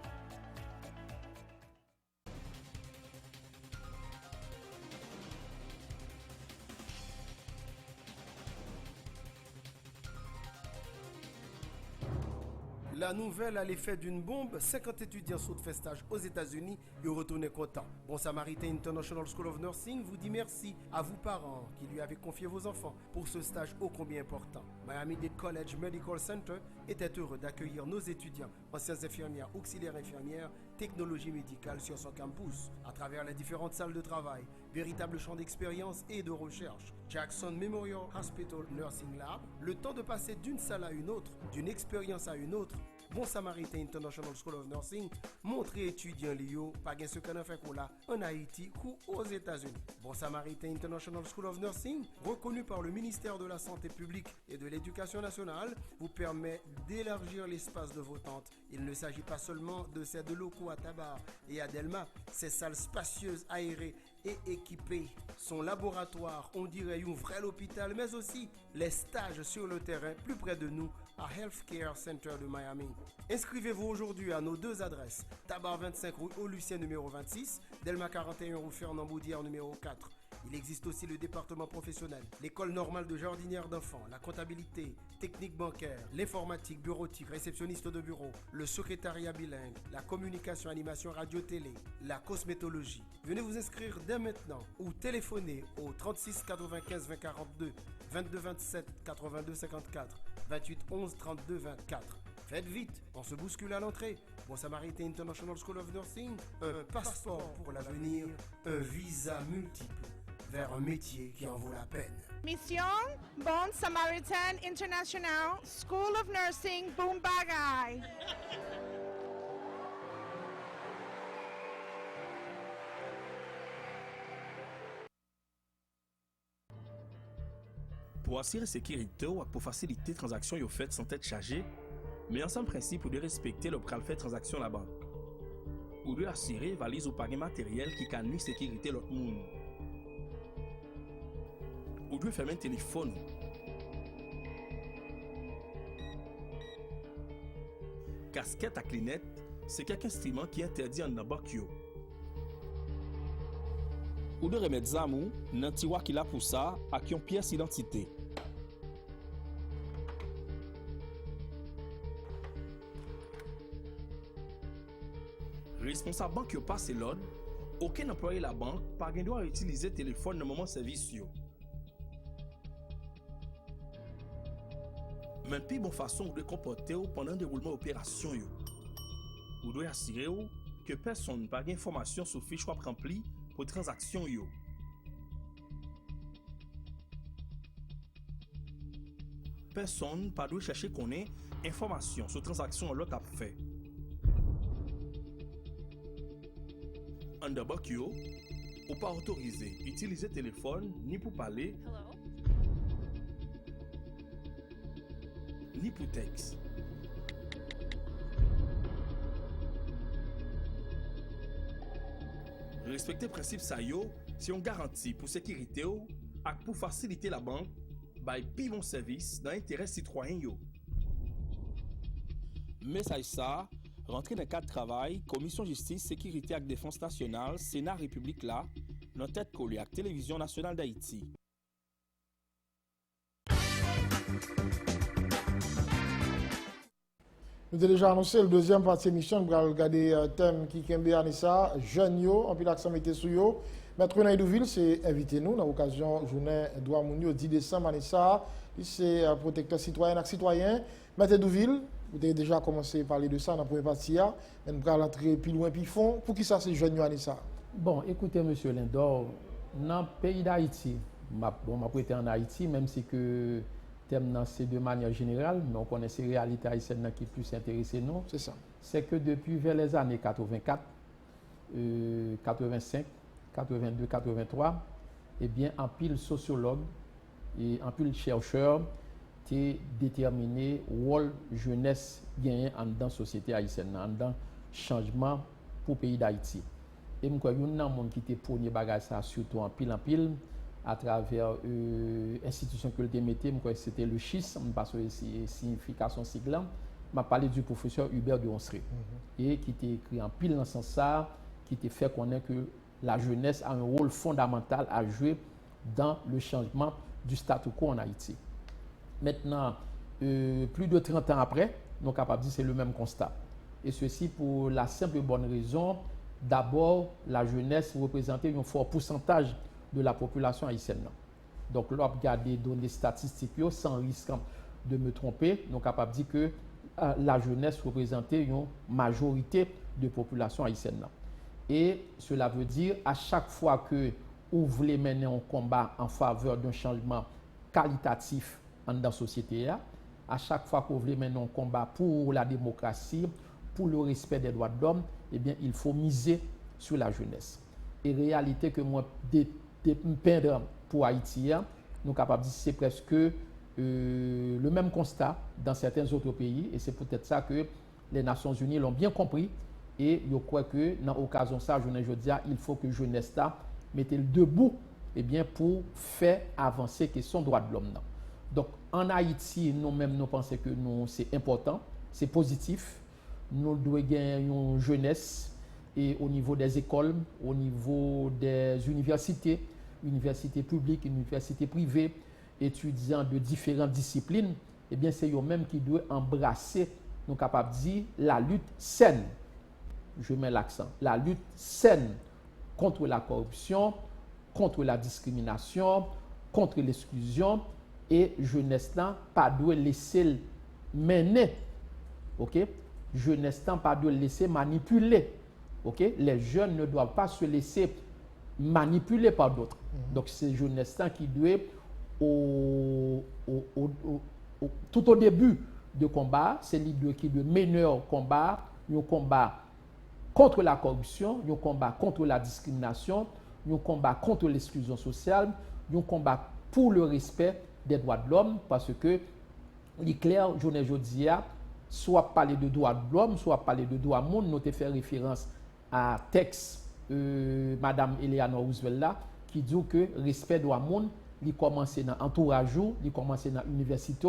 La nouvelle à l'effet d'une bombe, 50 étudiants sautent fait stage aux États-Unis et retournent contents. Bon Samaritain International School of Nursing vous dit merci à vous parents qui lui avez confié vos enfants pour ce stage ô combien important. Miami-Dade College Medical Center était heureux d'accueillir nos étudiants, anciennes infirmières, auxiliaires infirmières, technologie médicale sur son campus, à travers les différentes salles de travail, véritable champ d'expérience et de recherche. Jackson Memorial Hospital Nursing Lab, le temps de passer d'une salle à une autre, d'une expérience à une autre. Bon Samaritain International School of Nursing montre étudiants Lio, pas gain ce qu'on a fait là en Haïti ou aux États-Unis. Bon Samaritain International School of Nursing, reconnu par le ministère de la Santé publique et de l'Éducation nationale, vous permet d'élargir l'espace de vos tentes. Il ne s'agit pas seulement de ces deux locaux à Tabar et à Delma, ces salles spacieuses, aérées et équipées. Son laboratoire, on dirait un vrai hôpital, mais aussi les stages sur le terrain plus près de nous à Healthcare Center de Miami. Inscrivez-vous aujourd'hui à nos deux adresses, Tabar 25 rue Au-Lucien numéro 26, Delma 41 rue Fernand Boudière numéro 4. Il existe aussi le département professionnel, l'école normale de jardinière d'enfants, la comptabilité, technique bancaire, l'informatique, bureautique, réceptionniste de bureau, le secrétariat bilingue, la communication, animation, radio-télé, la cosmétologie. Venez vous inscrire dès maintenant ou téléphonez au 36 95 20 42, 22 27 82 54, 28 11 32 24. Faites vite, on se bouscule à l'entrée. Bon Samaritain International School of Nursing, un passeport pour l'avenir, un visa multiple vers un métier qui en vaut la peine. Mission Bon Samaritan International School of Nursing Boombagay. Pour assurer la sécurité ou pour faciliter les transactions faites sans être chargées, mais ensemble principe pour de respecter le pral fait transaction la banque. Ou de assurer valise ou paquet matériel qui can nuire sécurité l'autre monde. Ou de fermer un téléphone. Casquette à clinette, c'est quelques instrument qui est interdit en banque. Ou de remettre zamou, nan tiwa qui la pour ça, à qui on pièce identité. Responsable banque yo passe l'ordre, aucun employé la banque pas doit utiliser téléphone dans moment service yo. Même plus bonne façon de comporter pendant le déroulement opération yo. Vous devez assurer que personne n'a pas d'information sur fiche wap rempli pour transaction yo. Personne pas doit chercher qu'on ait information sur transaction l'autre a fait. En d'abord yo, ou pas autorisé utiliser téléphone ni pour parler, ni pour texte. Respecter le principe ça yo, c'est une garantie pour sécurité ou pour faciliter la banque, by pi bon service dans l'intérêt citoyen yo. Message ça, rentrer dans le cadre de travail, Commission Justice, Sécurité et Défense Nationale, Sénat République là, dans tête collée à Télévision Nationale d'Haïti. Nous avons déjà annoncé le deuxième partie de l'émission. Nous allons regarder un thème qui est Anissa, jeunes, en plus l'accent metté sur eux. Maître Naïdouville, c'est invité nous dans l'occasion de la journée droit mounio 10 décembre. Anissa, c'est protecteur citoyen et citoyen. Maître Naïdouville, vous avez déjà commencé à parler de ça dans la première partie. Mais nous allons entrer plus loin, plus fond. Pour qui ça, c'est jeunes, Anissa? Bon, écoutez, M. Lindor, dans le pays d'Haïti, je prêté en Haïti, même si que thème c'est de manière générale, mais on connaît ces réalités haïtiennes qui plus intéressent nous. C'est ça. C'est que depuis vers les années 84, 85, 82, 83, eh bien, un pile sociologue et un pile chercheur qui déterminé le rôle jeunesse gagné dans la société haïtienne, dans le changement pour le pays d'Haïti. Et je crois qu'il y a un monde qui était premier bagage ça surtout en pile à travers l'institution que je mettais, c'était le CHIS, parce que c'est signification sigle. Je parlé du professeur Hubert de Onsré, et qui était écrit en pile dans ce sens, qui était fait connaître que la jeunesse a un rôle fondamental à jouer dans le changement du statu quo en Haïti. Maintenant, plus de 30 ans après, nous sommes capables de dire que c'est le même constat. Et ceci pour la simple et bonne raison, d'abord, la jeunesse représentait un fort pourcentage de la population haïtienne. Donc, là, regarder les données statistiques, sans risque de me tromper, nous sommes capables de dire que la jeunesse représentait une majorité de population haïtienne. Et cela veut dire, à chaque fois que vous voulez mener un combat en faveur d'un changement qualitatif dans la société, à chaque fois que vous voulez mener un combat pour la démocratie, pour le respect des droits de l'homme, eh bien, il faut miser sur la jeunesse. Et réalité que moi, peindre pour Haïti, nous sommes capables de dire que c'est presque le même constat dans certains autres pays. Et c'est peut-être ça que les Nations Unies l'ont bien compris. Et je crois que dans l'occasion de ça, il faut que jeunesse mette le debout eh bien, pour faire avancer la question des droits de l'homme. Donc en Haïti, nous-mêmes, nous pensons que c'est important, c'est positif. Nous devons gagner une jeunesse et au niveau des écoles, au niveau des universités publiques, universités privées, étudiants de différentes disciplines, eh bien c'est eux-mêmes qui doivent embrasser, nous capables de dire, la lutte saine. Je mets l'accent. La lutte saine contre la corruption, contre la discrimination, contre l'exclusion, et jeunesse pas doit laisser mener, ok? Jeunesse pas doit laisser manipuler, ok? Les jeunes ne doivent pas se laisser manipuler par d'autres. Donc c'est jeunesse qui doit tout au début de combat, c'est l'idée qui doit mener un combat contre la corruption, un combat contre la discrimination, un combat contre l'exclusion sociale, un combat pour le respect des droits de l'homme parce que il est clair, journée aujourd'hui, soit parler de droits de l'homme, soit parler de droits monde, nous avons fait référence à texte Madame Eleanor Roosevelt là, qui dit que respect droit monde, il commence dans l'entourage, il commence dans l'université,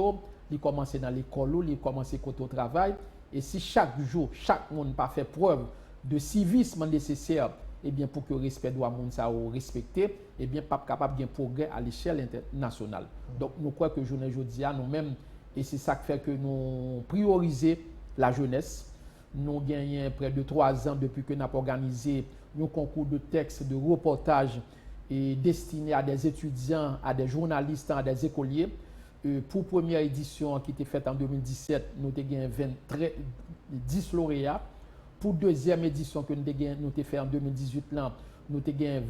il commence dans l'école, il commence au travail. Et si chaque jour, chaque monde pas fait preuve de civisme nécessaire, eh bien pour que le respect droit monde ça respecté, eh bien pas capable de progrès à l'échelle internationale. Donc nous croyons que journée aujourd'hui nous-mêmes, et c'est ça qui fait que nous priorisons la jeunesse. Nous gagnons près de 3 ans depuis que nous avons organisé un concours de textes, de reportages destinés à des étudiants, à des journalistes, à des écoliers. Pour la première édition qui était faite en 2017, nous avons gagné 10 lauréats. Pour la deuxième édition que nous avons fait en 2018, nous avons gagné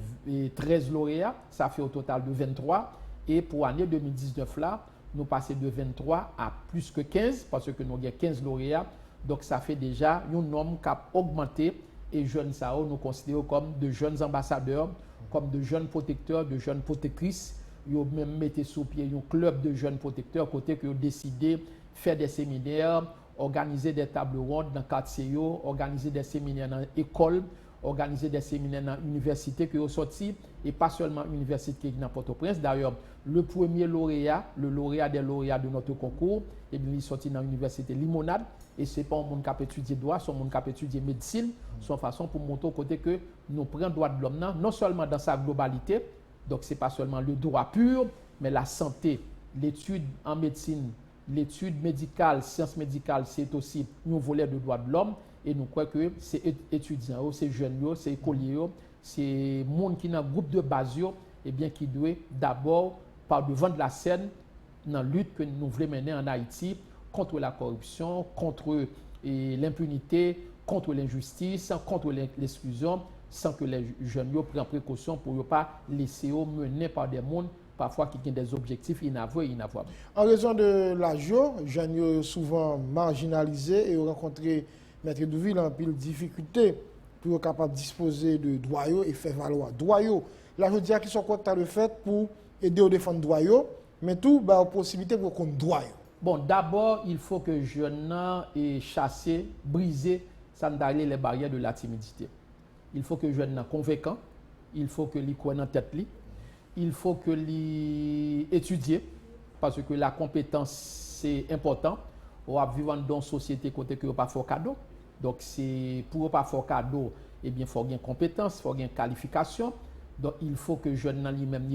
13 lauréats. Ça fait au total de 23. Et pour l'année 2019, là, nous passons de 23 à plus que 15 parce que nous avons 15 lauréats. Donc ça fait déjà un nombre qui a augmenté et jeunes SAO nous considérons comme de jeunes ambassadeurs, comme de jeunes protecteurs, de jeunes protectrices. Ils ont même mis sur pied un club de jeunes protecteurs côté que ont décidé de faire des séminaires, organiser des tables rondes dans le quartier, organiser des séminaires dans l'école, organiser des séminaires dans l'université qui ont sorti et pas seulement l'université qui est dans Port-au-Prince. D'ailleurs, le premier lauréat, le lauréat des lauréats de notre concours, eh bien, il est sorti dans l'université Limonade et ce n'est pas un monde qui a étudié droit, c'est un monde qui a étudié médecine, c'est une façon pour montrer au côté que nous prenons droit de l'homme non seulement dans sa globalité, donc ce n'est pas seulement le droit pur, mais la santé, l'étude en médecine, l'étude médicale, sciences médicales, c'est aussi un volet de droit de l'homme. Et nous croyons que ces étudiants, ces jeunes, ces écoliers, ces monde qui sont dans le groupe de base, eh bien, qui doivent d'abord, par devant de la scène, dans la lutte que nous voulons mener en Haïti contre la corruption, contre l'impunité, contre l'injustice, contre l'exclusion, sans que les jeunes prennent précaution pour ne pas laisser mener par des mondes parfois qui ont des objectifs inavoués et inavouables. En raison de l'âge, les jeunes sont souvent marginalisés et ont rencontré Maître Douville en pile difficulté pour être capable de disposer de droits et faire valoir droits. Là, je dis qu'ils sont contents de fait pour aider à défendre droits, mais tout, la possibilité pour qu'on droits. Bon, d'abord, il faut que les jeunes aient chassé, brisé, sandalé les barrières de la timidité. Il faut que les jeunes soient convaincants, il faut que les croient dans tête, il faut que les étudient, parce que la compétence, c'est important. On vivre dans une société côté que pas faire cadeau. Donc c'est pour pas faire cadeau, eh bien faut avoir compétence, faut avoir qualification. Donc il faut que jeunes dans lui-même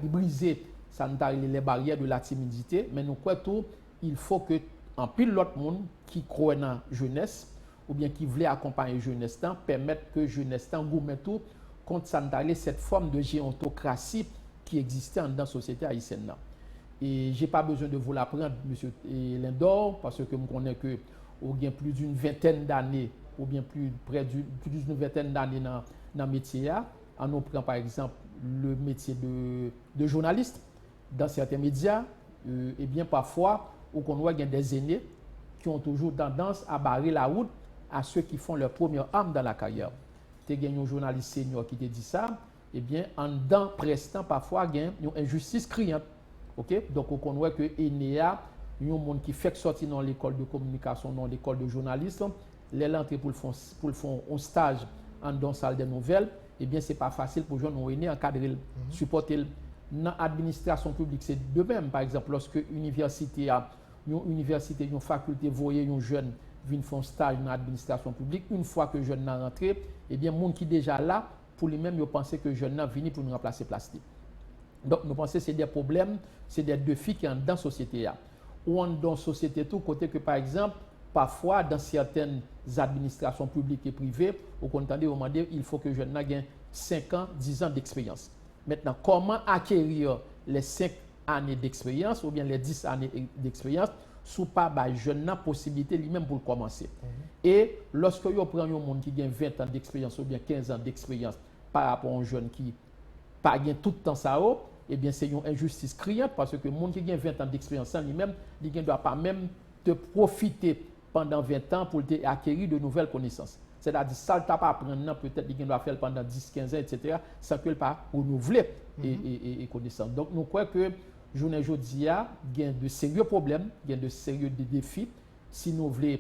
briser les barrières de la timidité, mais nous croyons tout, il faut que en pile l'autre monde qui croit dans la jeunesse ou bien qui voulait accompagner jeunesse permettre que jeunesse gourmet tout contre cette forme de géontocratie qui existait dans la société haïtienne. Et je n'ai pas besoin de vous l'apprendre, M. Lindor, parce que je connais que vous avez plus d'une vingtaine d'années, ou bien près d'une vingtaine d'années dans le métier. On prend par exemple le métier de journaliste dans certains médias. Et bien parfois, on voit des aînés qui ont toujours tendance à barrer la route à ceux qui font leur première arme dans la carrière. Il y a un journaliste senior qui te dit ça. Eh bien, en dedans, prestant, parfois, il y a une injustice criante. Okay? Donc, on voit que l'ENEA, il y a un monde qui fait sortir dans l'école de communication, dans l'école de journalisme, les l'entrée pour le faire un stage en dans salle de nouvelles, eh bien, ce n'est pas facile pour les jeunes aînés encadrer, supporter. Dans l'administration publique, c'est de même. Par exemple, lorsque une université, une faculté, voyez un jeune venir faire un stage dans l'administration publique, une fois que le jeune est rentré, eh bien, le monde qui est déjà là, pour lui-même, il pense que le jeune est venu pour nous remplacer plastique. Donc, nous pensons que c'est des problèmes, c'est des défis qui sont dans la société. Ou dans la société, tout côté que, par exemple, parfois, dans certaines administrations publiques et privées, au contraire, il faut que le jeune ait 5 ans, 10 ans d'expérience. Maintenant, comment acquérir les 5 années d'expérience ou bien les 10 années d'expérience sous pas le jeune a possibilité lui-même pour commencer. Et lorsque vous prenez un monde qui a 20 ans d'expérience ou bien 15 ans d'expérience par rapport à un jeune qui n'a pas tout le temps ça, eh bien c'est une injustice criante parce que le monde qui a 20 ans d'expérience lui-même, il ne doit pas même te profiter pendant 20 ans pour acquérir de nouvelles connaissances. C'est-à-dire, ça ne t'a pas apprendre, peut-être qu'il doit faire pendant 10, 15 ans, etc., sans qu'il ne pas renouveler et connaissance. Donc, nous croyons que journée aujourd'hui, il y a de sérieux problèmes, il y a de sérieux défis. Si nous voulons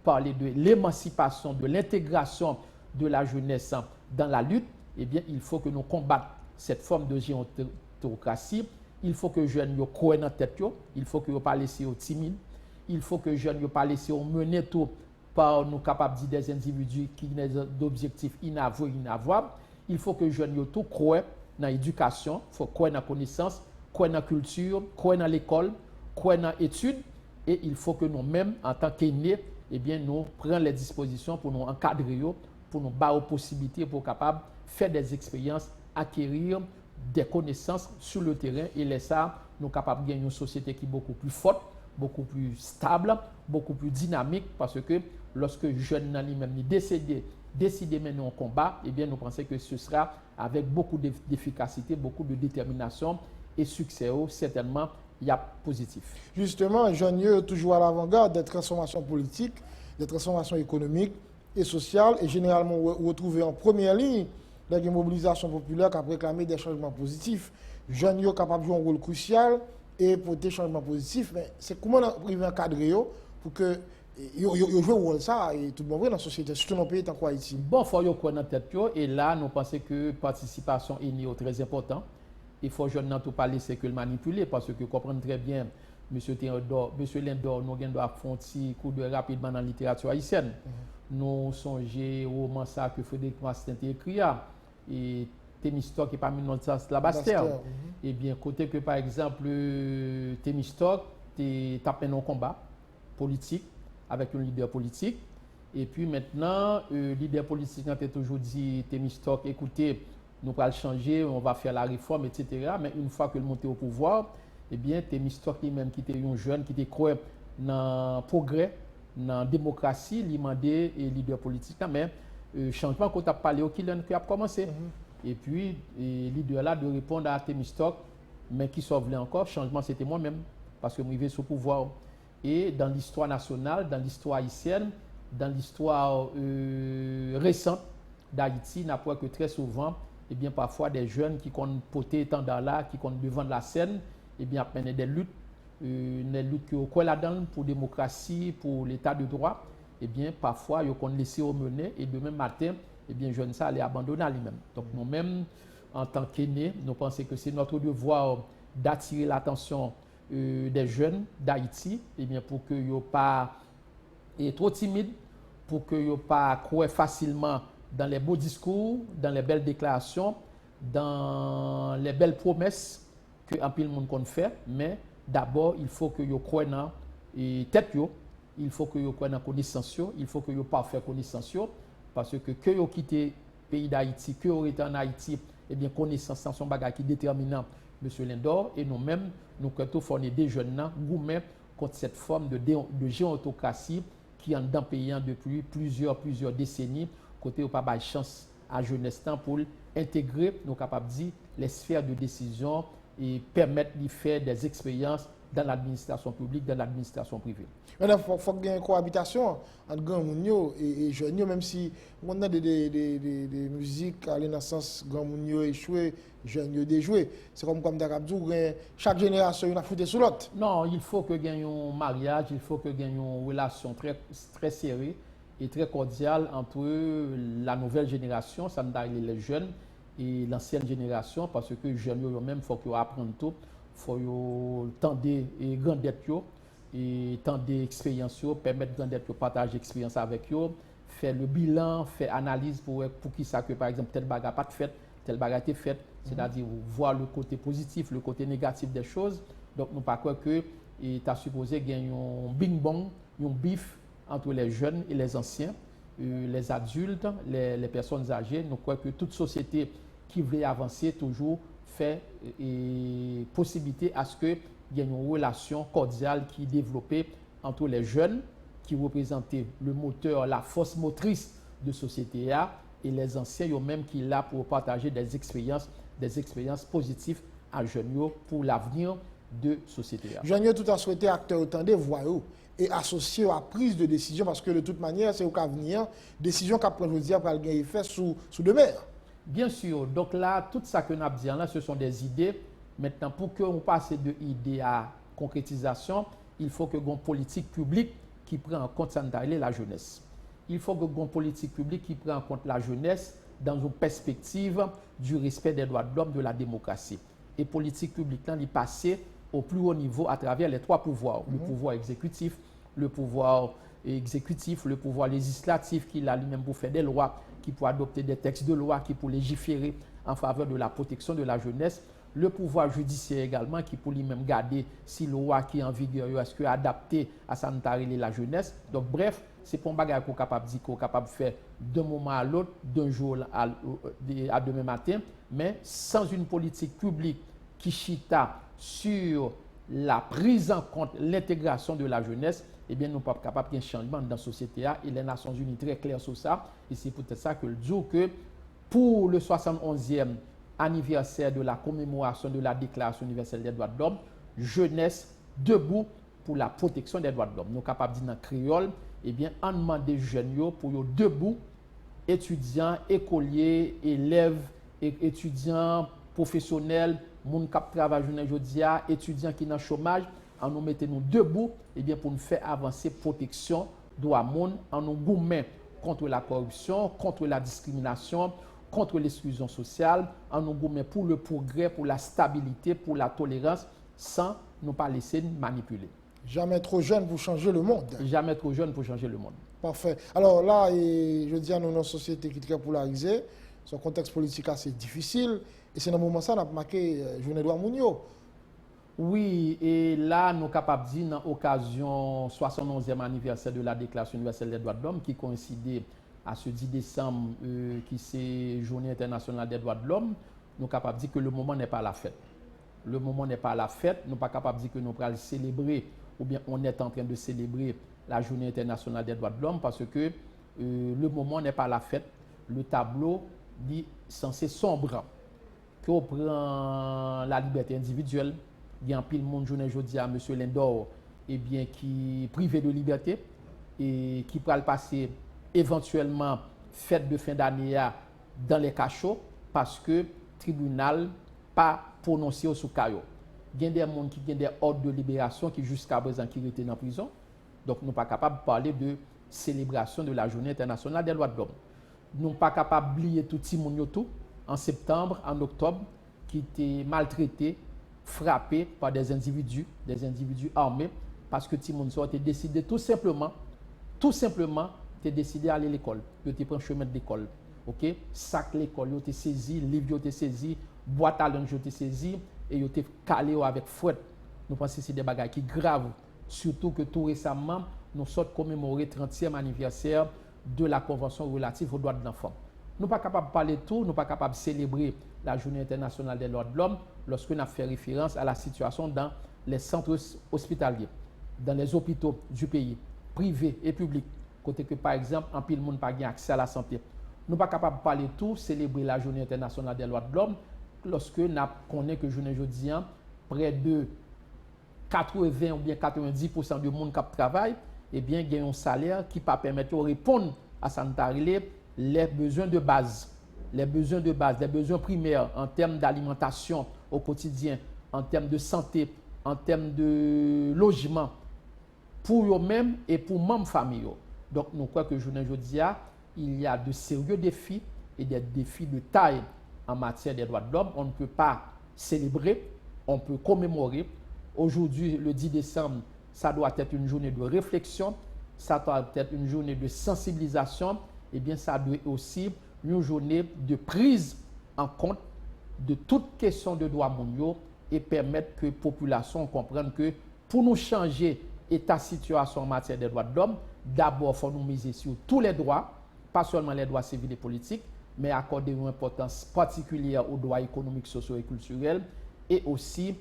parler de l'émancipation, de l'intégration de la jeunesse dans la lutte, eh bien, il faut que nous combattions cette forme de gérontocratie. Il faut que les jeunes croient dans la tête, il faut que ne pas laisser timides, il faut que les jeunes ne pas laisser mener tout par nous capables de dire des individus qui ont d'objectifs inavouables. Il faut que les jeunes tout croient dans l'éducation, il faut croire dans la connaissance, croire dans la culture, croire dans l'école, croire dans l'étude. Et il faut que nous-mêmes, en tant qu'aînés, eh bien, nous prenions les dispositions pour nous encadrer, pour nous donner la possibilité pour capables de faire des expériences, acquérir des connaissances sur le terrain et laisser ça, nous sommes capables de gagner une société qui est beaucoup plus forte, beaucoup plus stable, beaucoup plus dynamique, parce que lorsque les jeunes lui-même décident de mener un combat, eh bien, nous pensons que ce sera avec beaucoup d'efficacité, beaucoup de détermination et succès, certainement, il y a positif. Justement, jeunes toujours à l'avant-garde des transformations politiques, des transformations économiques et sociales, et généralement retrouvés en première ligne dans les mobilisations populaires qui ont réclamé des changements positifs. Jeunes sont capables de jouer un rôle crucial et pour des changements positifs, mais c'est comment on arrive à encadrer pour que ils jouent un rôle ça et tout le monde dans la société, surtout dans le pays tant qu'Haïti. Bon, il faut y croire dans la tête, et là, nous pensons que la participation est très importante. Il faut que nous tout parler, c'est que le manipuler, parce que comprendre très bien, M. Lindor, nous avons fait un petit coup de rapidement dans la littérature haïtienne. Nous songeons au roman que Frédéric Mastin a écrit, et Thémistocle qui est parmi nous la Bastère. Eh bien, côté que par exemple, Thémistocle a mené un combat politique avec un leader politique. Et puis maintenant, le leader politique a toujours dit Thémistocle, écoutez, nous allons changer, on va faire la réforme, etc. Mais une fois que le monté au pouvoir, eh bien, Thémistocle lui-même qui était un jeune, qui était croyant dans le progrès, dans la démocratie, il a demandé et leader politique, mais le changement qu'on a parlé, qui a commencé. Et puis, le leader là de répondre à Thémistocle, mais qui sauve encore, changement c'était moi-même, parce que je suis sous pouvoir. Et dans l'histoire nationale, dans l'histoire haïtienne, dans l'histoire récente d'Haïti, n'a pas que très souvent, et bien parfois des jeunes qui ont porté tant dans là, qui ont devant la scène, et bien mener des luttes qui ont quoi là-dedans pour la démocratie, pour l'état de droit, et bien parfois ils ont laissé au mener et demain matin, et bien jeunes ça allait abandonner lui-même. Donc nous-mêmes en tant qu'aînés, nous pensons que c'est notre devoir d'attirer l'attention des jeunes d'Haïti, et bien pour que ils pas trop timides, pour que ils pas croient facilement dans les beaux discours, dans les belles déclarations, dans les belles promesses que un peu le monde qu'on fait, mais d'abord il faut que yo croient dans tête yo, il faut que yo croient dans connaissance yo, il faut que yo pas faire connaissance yo, parce que yo quitter le pays d'Haïti, que yo rester en Haïti, et bien connaissance sont bagage qui déterminant monsieur Lindor, et nous-mêmes nous comptons fournir des jeunes gourmets contre cette forme de gérontocratie qui en dans pays depuis plusieurs décennies, côté où pas de chance à jeunesse pour intégrer, nous capables de dire, les sphères de décision et permettre de faire des expériences dans l'administration publique, dans l'administration privée. Maintenant, il faut qu'il y ait une cohabitation entre Grand Mounio et jeunes, même si on a des musiques à l'innocence, Grand Mounio échoué, jeunes déjoué. C'est comme Dakabdou, chaque génération a foutu sur l'autre. Non, il faut que gagne un mariage, il faut que gagne une relation très serrée et très cordiale entre la nouvelle génération, ça me dit les jeunes, et l'ancienne génération, parce que les jeunes eux-mêmes, il faut qu'ils apprennent tout, il faut qu'ils tendent et grandir et tendent l'expérience, permettre de partager l'expérience avec eux, faire le bilan, faire analyse pour qui ça que par exemple tel bagage pas fait, tel bagage est fait, c'est-à-dire voir le côté positif, le côté négatif des choses. Donc nous pas croire que tu as supposé gagner un bing bang, un bif entre les jeunes et les anciens, les adultes, les personnes âgées. Nous croyons que toute société qui veut avancer toujours fait possibilité à ce qu'il y ait une relation cordiale qui est développée entre les jeunes qui représentent le moteur, la force motrice de société et les anciens eux-mêmes qui sont là pour partager des expériences positives à jeunes pour l'avenir de société. Jeunes tout a souhaité acteurs autant des voix et associés à la prise de décision parce que de toute manière c'est au cas venir décision qu'a pris aujourd'hui après le effet sous demain. Bien sûr, donc là tout ça que nous avons dit là ce sont des idées, Maintenant, pour qu'on passe de idée à concrétisation, il faut que une politique publique qui prend en compte la jeunesse. Il faut que une politique publique qui prend en compte la jeunesse dans une perspective du respect des droits de l'homme, de la démocratie. Et politique publique, là, il passe au plus haut niveau à travers les trois pouvoirs. Le pouvoir exécutif, le pouvoir législatif qui a lui-même pour faire des lois, qui pour adopter des textes de loi, qui pour légiférer en faveur de la protection de la jeunesse. Le pouvoir judiciaire également qui pour lui-même garder si la loi qui est en vigueur est-ce que adapté à la jeunesse. Donc bref, c'est pour un bagage qu'on est capable de dire qu'on est capable de faire d'un moment à l'autre, d'un jour à demain matin, mais sans une politique publique qui chita sur la prise en compte, l'intégration de la jeunesse, eh bien, nous ne sommes pas capables d'un changement dans la société. Et les Nations Unies très claires sur ça. Et c'est peut-être ça que le dit que pour le 71e anniversaire de la commémoration de la Déclaration universelle des droits de l'homme, jeunesse debout pour la protection des droits de l'homme. Nous sommes capables de dire dans le créole, eh bien, on demande des jeunes pour eux debout, étudiants, écoliers, élèves, étudiants, professionnels, moun kap travail journée jodia, étudiants qui sont dans le chômage, en nous mettant nous debout, eh bien, pour nous faire avancer protection droit monde, en nous gourmet contre la corruption, contre la discrimination, contre l'exclusion sociale, en nous gourmet pour le progrès, pour la stabilité, pour la tolérance, sans nous pas laisser manipuler. Jamais trop jeune pour changer le monde. Jamais trop jeune pour changer le monde. Parfait. Alors là, je dis à nous, une société qui est très polarisée, son contexte politique assez difficile, et c'est dans ce moment ça qu'on a marqué Journée Droit Mounio. Oui, et là, nous sommes capables de dire, dans l'occasion 71e anniversaire de la Déclaration universelle des droits de l'homme, qui coïncidait à ce 10 décembre, qui c'est Journée internationale des droits de l'homme, nous sommes capables de dire que le moment n'est pas à la fête. Le moment n'est pas à la fête, nous ne sommes pas capables de dire que nous allons célébrer, ou bien on est en train de célébrer la Journée internationale des droits de l'homme, parce que le moment n'est pas à la fête. Le tableau dit censé sombre. Qu'on prend la liberté individuelle, il y a un pile monde journée aujourd'hui à M. Lindor, eh bien, qui privé de liberté et qui pourra le passer éventuellement fête de fin d'année dans les cachots parce que le tribunal pas prononcé sous caillou. Il y a des gens qui ont des ordres de libération qui jusqu'à présent qui étaient en prison. Donc nous ne sommes pas capables de parler de célébration de la Journée internationale des droits de l'homme. Nous ne sommes pas capables d'oublier tout le monde en septembre, en octobre, qui étaient maltraités, frappés par des individus armés, parce que tout le monde a décidé tout simplement, décidé d'aller à l'école. Ils ont pris un chemin de l'école. Okay? Sac l'école, ils ont saisi, livre ils ont saisi, boîte à lunch ils ont saisi, et ils ont calé avec fouet. Nous pensons que c'est des bagages qui graves, surtout que tout récemment, nous sommes commémorés le 30e anniversaire de la Convention relative aux droits de l'enfant. Nous ne sommes pas capables de parler de tout, nous ne sommes pas capables de célébrer la Journée internationale des droits de l'homme lorsque nous avons fait référence à la situation dans les centres hospitaliers, dans les hôpitaux du pays, privés et publics, côté que par exemple, en pile monde n'a pas accès à la santé. Nous ne sommes pas capables de parler de tout, célébrer la Journée internationale des droits de l'homme lorsque nous connaissons que journée aujourd'hui, près de 80 ou bien 90% du monde qui travaille, eh bien, il y a un salaire qui ne peut pas permettre de répondre à les besoins de base, les besoins primaires en termes d'alimentation au quotidien, en termes de santé, en termes de logement, pour eux-mêmes et pour même famille. Donc, nous croyons que aujourd'hui, il y a de sérieux défis et des défis de taille en matière des droits de l'homme. On ne peut pas célébrer, on peut commémorer. Aujourd'hui, le 10 décembre, ça doit être une journée de réflexion, ça doit être une journée de sensibilisation, et bien ça doit être aussi une journée de prise en compte de toute question de droits mondiaux et permettre que la population comprenne que pour nous changer l'état de situation en matière des droits de l'homme, d'abord, il faut nous miser sur tous les droits, pas seulement les droits civils et politiques, mais accorder une importance particulière aux droits économiques, sociaux et culturels, et aussi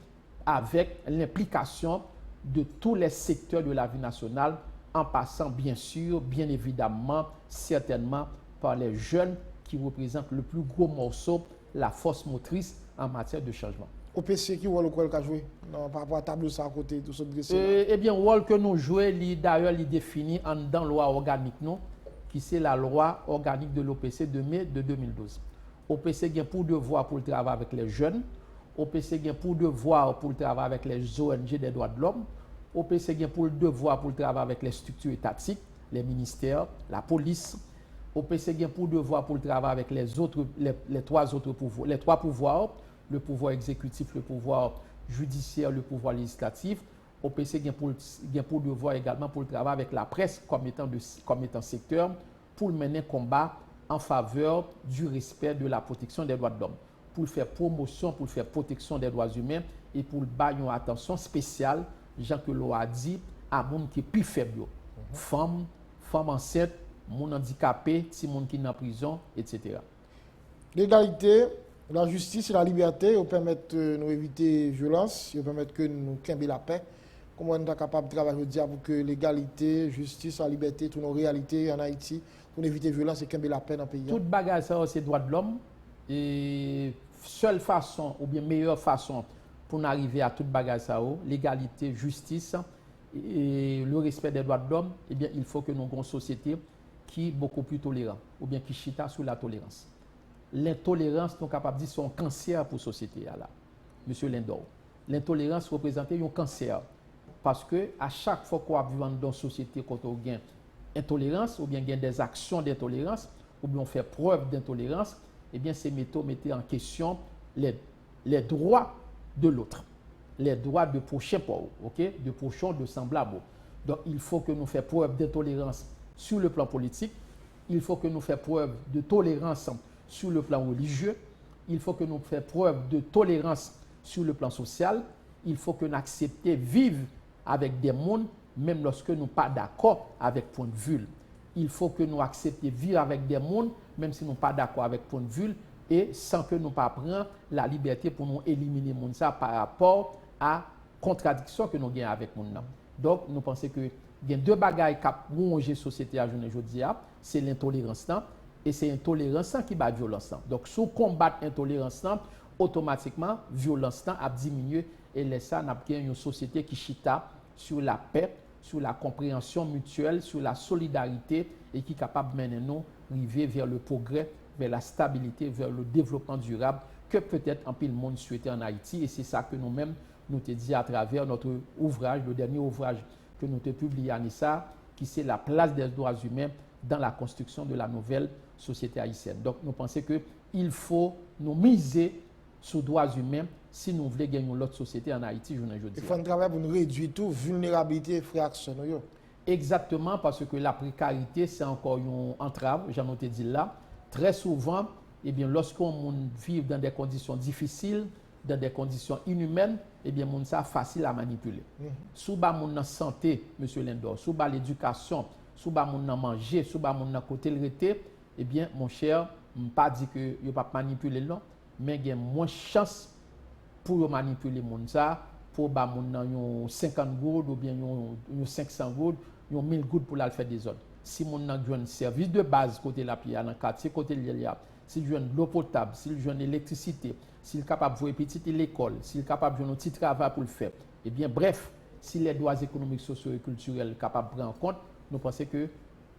avec l'implication de tous les secteurs de la vie nationale, en passant bien sûr, bien évidemment, certainement par les jeunes qui représentent le plus gros morceau, la force motrice en matière de changement. Au PC, qui rôle qu'on a joué par rapport à la table ça à côté, tout ce dressé? Eh bien, le rôle que nous jouons, d'ailleurs, il est défini dans la loi organique, non, qui c'est la loi organique de l'OPC de mai de 2012. OPC a pour devoir pour le travail avec les jeunes. OPC a pour devoir pour travailler avec les ONG des droits de l'homme, OPC a pour le devoir pour travailler avec les structures étatiques, les ministères, la police, OPC a pour devoir pour travailler avec les trois autres pouvoirs, les trois pouvoirs, le pouvoir exécutif, le pouvoir judiciaire, le pouvoir législatif. OPC a pour devoir également pour travailler avec la presse comme étant secteur pour mener combat en faveur du respect de la protection des droits de l'homme, pour faire promotion, pour faire protection des droits humains et pour bailler une attention spéciale, Jean que l'on a dit, à monde qui est plus faible, femmes enceintes, monde handicapé, si monde qui est en prison, etc. L'égalité, la justice et la liberté permettent de nous éviter violence, permettent que nous cambions la paix. Comment on est capable de travailler pour que l'égalité, justice, la liberté, toutes nos réalités en Haïti, pour éviter violence et cambier la paix dans le pays? Toute bagage, c'est droit de l'homme. Et seule façon, ou bien meilleure façon pour arriver à toute bagage, l'égalité, justice et le respect des droits de l'homme, eh bien, il faut que nous ayons une société qui est beaucoup plus tolérante, ou bien qui chita sur la tolérance. L'intolérance, nous sommes capables de dire, c'est un cancer pour la société. Là, Monsieur Lindor. L'intolérance représente un cancer. Parce que à chaque fois qu'on vit dans une société, quand on a intolérance, ou bien des actions d'intolérance, ou bien on fait preuve d'intolérance, eh bien, ces méthodes mettaient en question les droits de l'autre, les droits de prochain pour okay? De prochain, de semblable. Donc, il faut que nous fassions preuve d'intolérance sur le plan politique, il faut que nous fassions preuve de tolérance sur le plan religieux, il faut que nous fassions preuve de tolérance sur le plan social, il faut que nous acceptions vivre avec des gens, même lorsque nous ne sommes pas d'accord avec point de vue. Il faut que nous acceptions vivre avec des gens, même si nous ne sommes pas d'accord avec point de vue, et sans que nous ne prenions la liberté pour nous éliminer ça par rapport à la contradiction que nous avons avec les gens. Donc, nous pensons que il y a deux bagailles qui ont rongé la société à aujourd'hui, c'est l'intolérance et c'est l'intolérance qui bat la violence. Donc, si on combat l'intolérance, automatiquement, la violence a diminué et laisse ça, nous avons une société qui chita sur la paix, sur la compréhension mutuelle, sur la solidarité et qui est capable de mener nous arriver vers le progrès, vers la stabilité, vers le développement durable que peut-être un peu le monde souhaitait en Haïti. Et c'est ça que nous-mêmes nous te dit à travers notre ouvrage, le dernier ouvrage que nous te publié à Nissa, qui c'est la place des droits humains dans la construction de la nouvelle société haïtienne. Donc nous pensons qu'il faut nous miser sur les droits humains si nous voulons gagner l'autre société en Haïti. Il faut un travail pour nous réduire toute vulnérabilité et fracture. Exactement, parce que la précarité, c'est encore une entrave, j'en ai dit là. Très souvent, eh bien, lorsqu'on vit dans des conditions difficiles, dans des conditions inhumaines, eh bien, c'est facile à manipuler. Sous la santé, M. Lindor, sous l'éducation, sous la manger, sous la côté le rété, eh bien, mon cher, je ne pas dire que je ne pas manipuler, non, mais il y a moins de chance pour manipuler les gens, pour les 50 gouttes ou bien 500 gouttes, 1000 gouttes pour faire des ordres. Si les gens ont un service de base côté la pierre, dans le quartier, côté l'IA, s'ils ont de l'eau potable, s'ils ont de l'électricité, s'ils sont capables de voir petite l'école, s'ils sont capables de faire un petit travail pour le faire, eh bien, bref, si les droits économiques, sociaux et culturels sont capables de prendre en compte, nous pensons que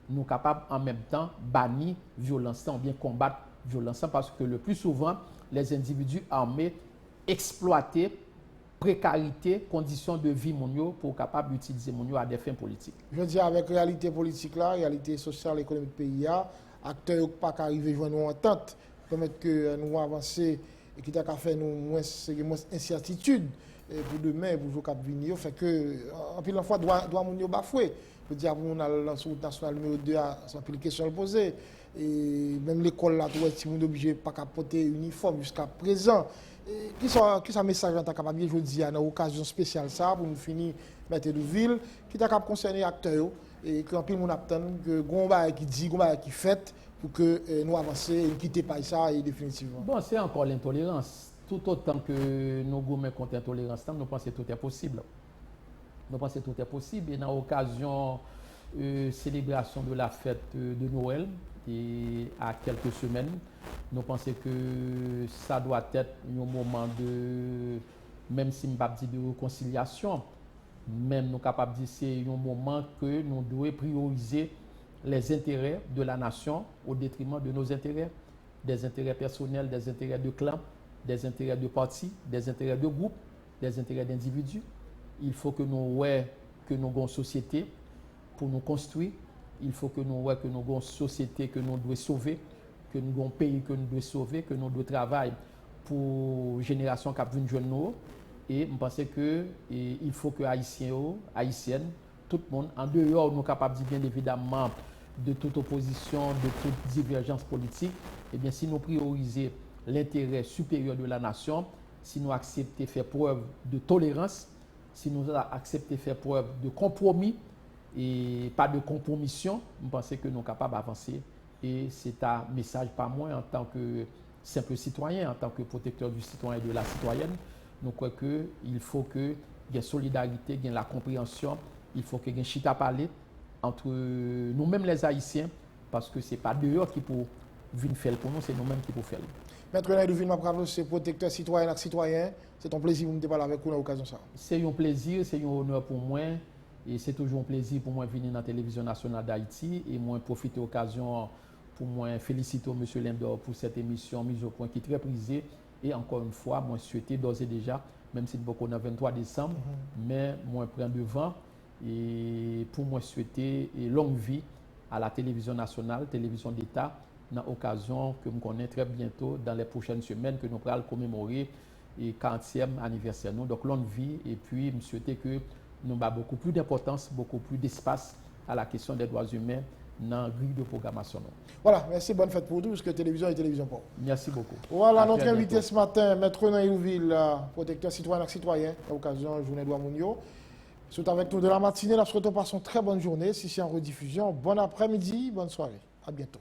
nous sommes capables en même temps de bannir la violence, ou bien combattre la violence, parce que le plus souvent, les individus armés exploiter précarité, conditions de vie mondiaux pour capable d'utiliser mondiaux à des fins politiques. Je dis avec la réalité politique là, réalité sociale et économique pays acteurs pas arriver joindre une entente permettre que nous avancer et qui t'a faire nous moins incertitude pour demain pour jour cap venir fait que en pile fois droit mondiaux bafoué. Je dire pour nous dans la route nationale numéro 2 ça pile question poser et même l'école là tout est obligé pas porter uniforme jusqu'à présent. Qui sont message en tant capable je dis dans occasion spéciale ça pour nous finir mettre de ville qui t'a capable concerner acteurs et que en pile mon attend que gomba qui dit gomba qui fait pour que nous avancer et quitter pas ça et définitivement. Bon, c'est encore l'intolérance. Tout autant que nous gommons contre l'intolérance, nous pensons que tout est possible. Nous pensons que tout est possible et dans l'occasion célébration de la fête de Noël et à quelques semaines, nous pensons que ça doit être un moment de, même si nous ne pas dire de réconciliation, même nous sommes capables de dire que c'est un moment que nous devons prioriser les intérêts de la nation au détriment de nos intérêts, des intérêts personnels, des intérêts de clan. des intérêts de partis, des intérêts de groupes, des intérêts d'individus. Il faut que nous voyons que nous avons une société pour nous construire. Il faut que nous voyons que nous avons une société que nous devons sauver, que nous avons un pays que nous devons sauver, que nous devons travailler pour la génération qui a vu nous. Et je pense qu'il faut que Haïtiens, Haïtiennes, tout le monde, en dehors, nous sommes capables de dire bien évidemment de toute opposition, de toute divergence politique, et bien si nous priorisons l'intérêt supérieur de la nation, si nous acceptons de faire preuve de tolérance, si nous acceptons de faire preuve de compromis et pas de compromission, je pense que nous sommes capables d'avancer. Et c'est un message pas moins en tant que simple citoyen, en tant que protecteur du citoyen et de la citoyenne. Nous croyons qu'il faut qu'il y ait une solidarité, qu'il y ait la compréhension, il faut qu'il y ait un chita parler entre nous-mêmes les Haïtiens, parce que ce n'est pas dehors qui pour venir faire pour nous, c'est nous-mêmes qui pour faire. Maître Naïdouville Maprano, c'est protecteur citoyen et citoyen. C'est un plaisir de vous parler avec vous à l'occasion de ça. C'est un plaisir, c'est un honneur pour moi. Et c'est toujours un plaisir pour moi de venir dans la télévision nationale d'Haïti. Et moi, profiter de l'occasion pour moi féliciter M. Lindor pour cette émission mise au point qui est très prisée. Et encore une fois, moi, souhaiter d'ores et déjà, même si nous sommes le 23 décembre, mais moi, prends devant. Et pour moi, souhaiter longue vie à la télévision nationale, télévision d'État, dans l'occasion que nous connaissons très bientôt, dans les prochaines semaines, que nous allons commémorer le 40e anniversaire. Donc, longue vie, et puis, je souhaite que nous avons beaucoup plus d'importance, beaucoup plus d'espace à la question des droits humains dans la grille de programmation. Voilà, merci, bonne fête pour tous, parce que télévision est télévision pour. Merci beaucoup. Voilà, notre invité ce matin, Maître Naïdouville, protecteur citoyen et citoyen, à l'occasion de la journée Douamounio. C'est avec nous de la matinée, nous souhaitons passer une très bonne journée. Si c'est en rediffusion, bon après-midi, bonne soirée. À bientôt.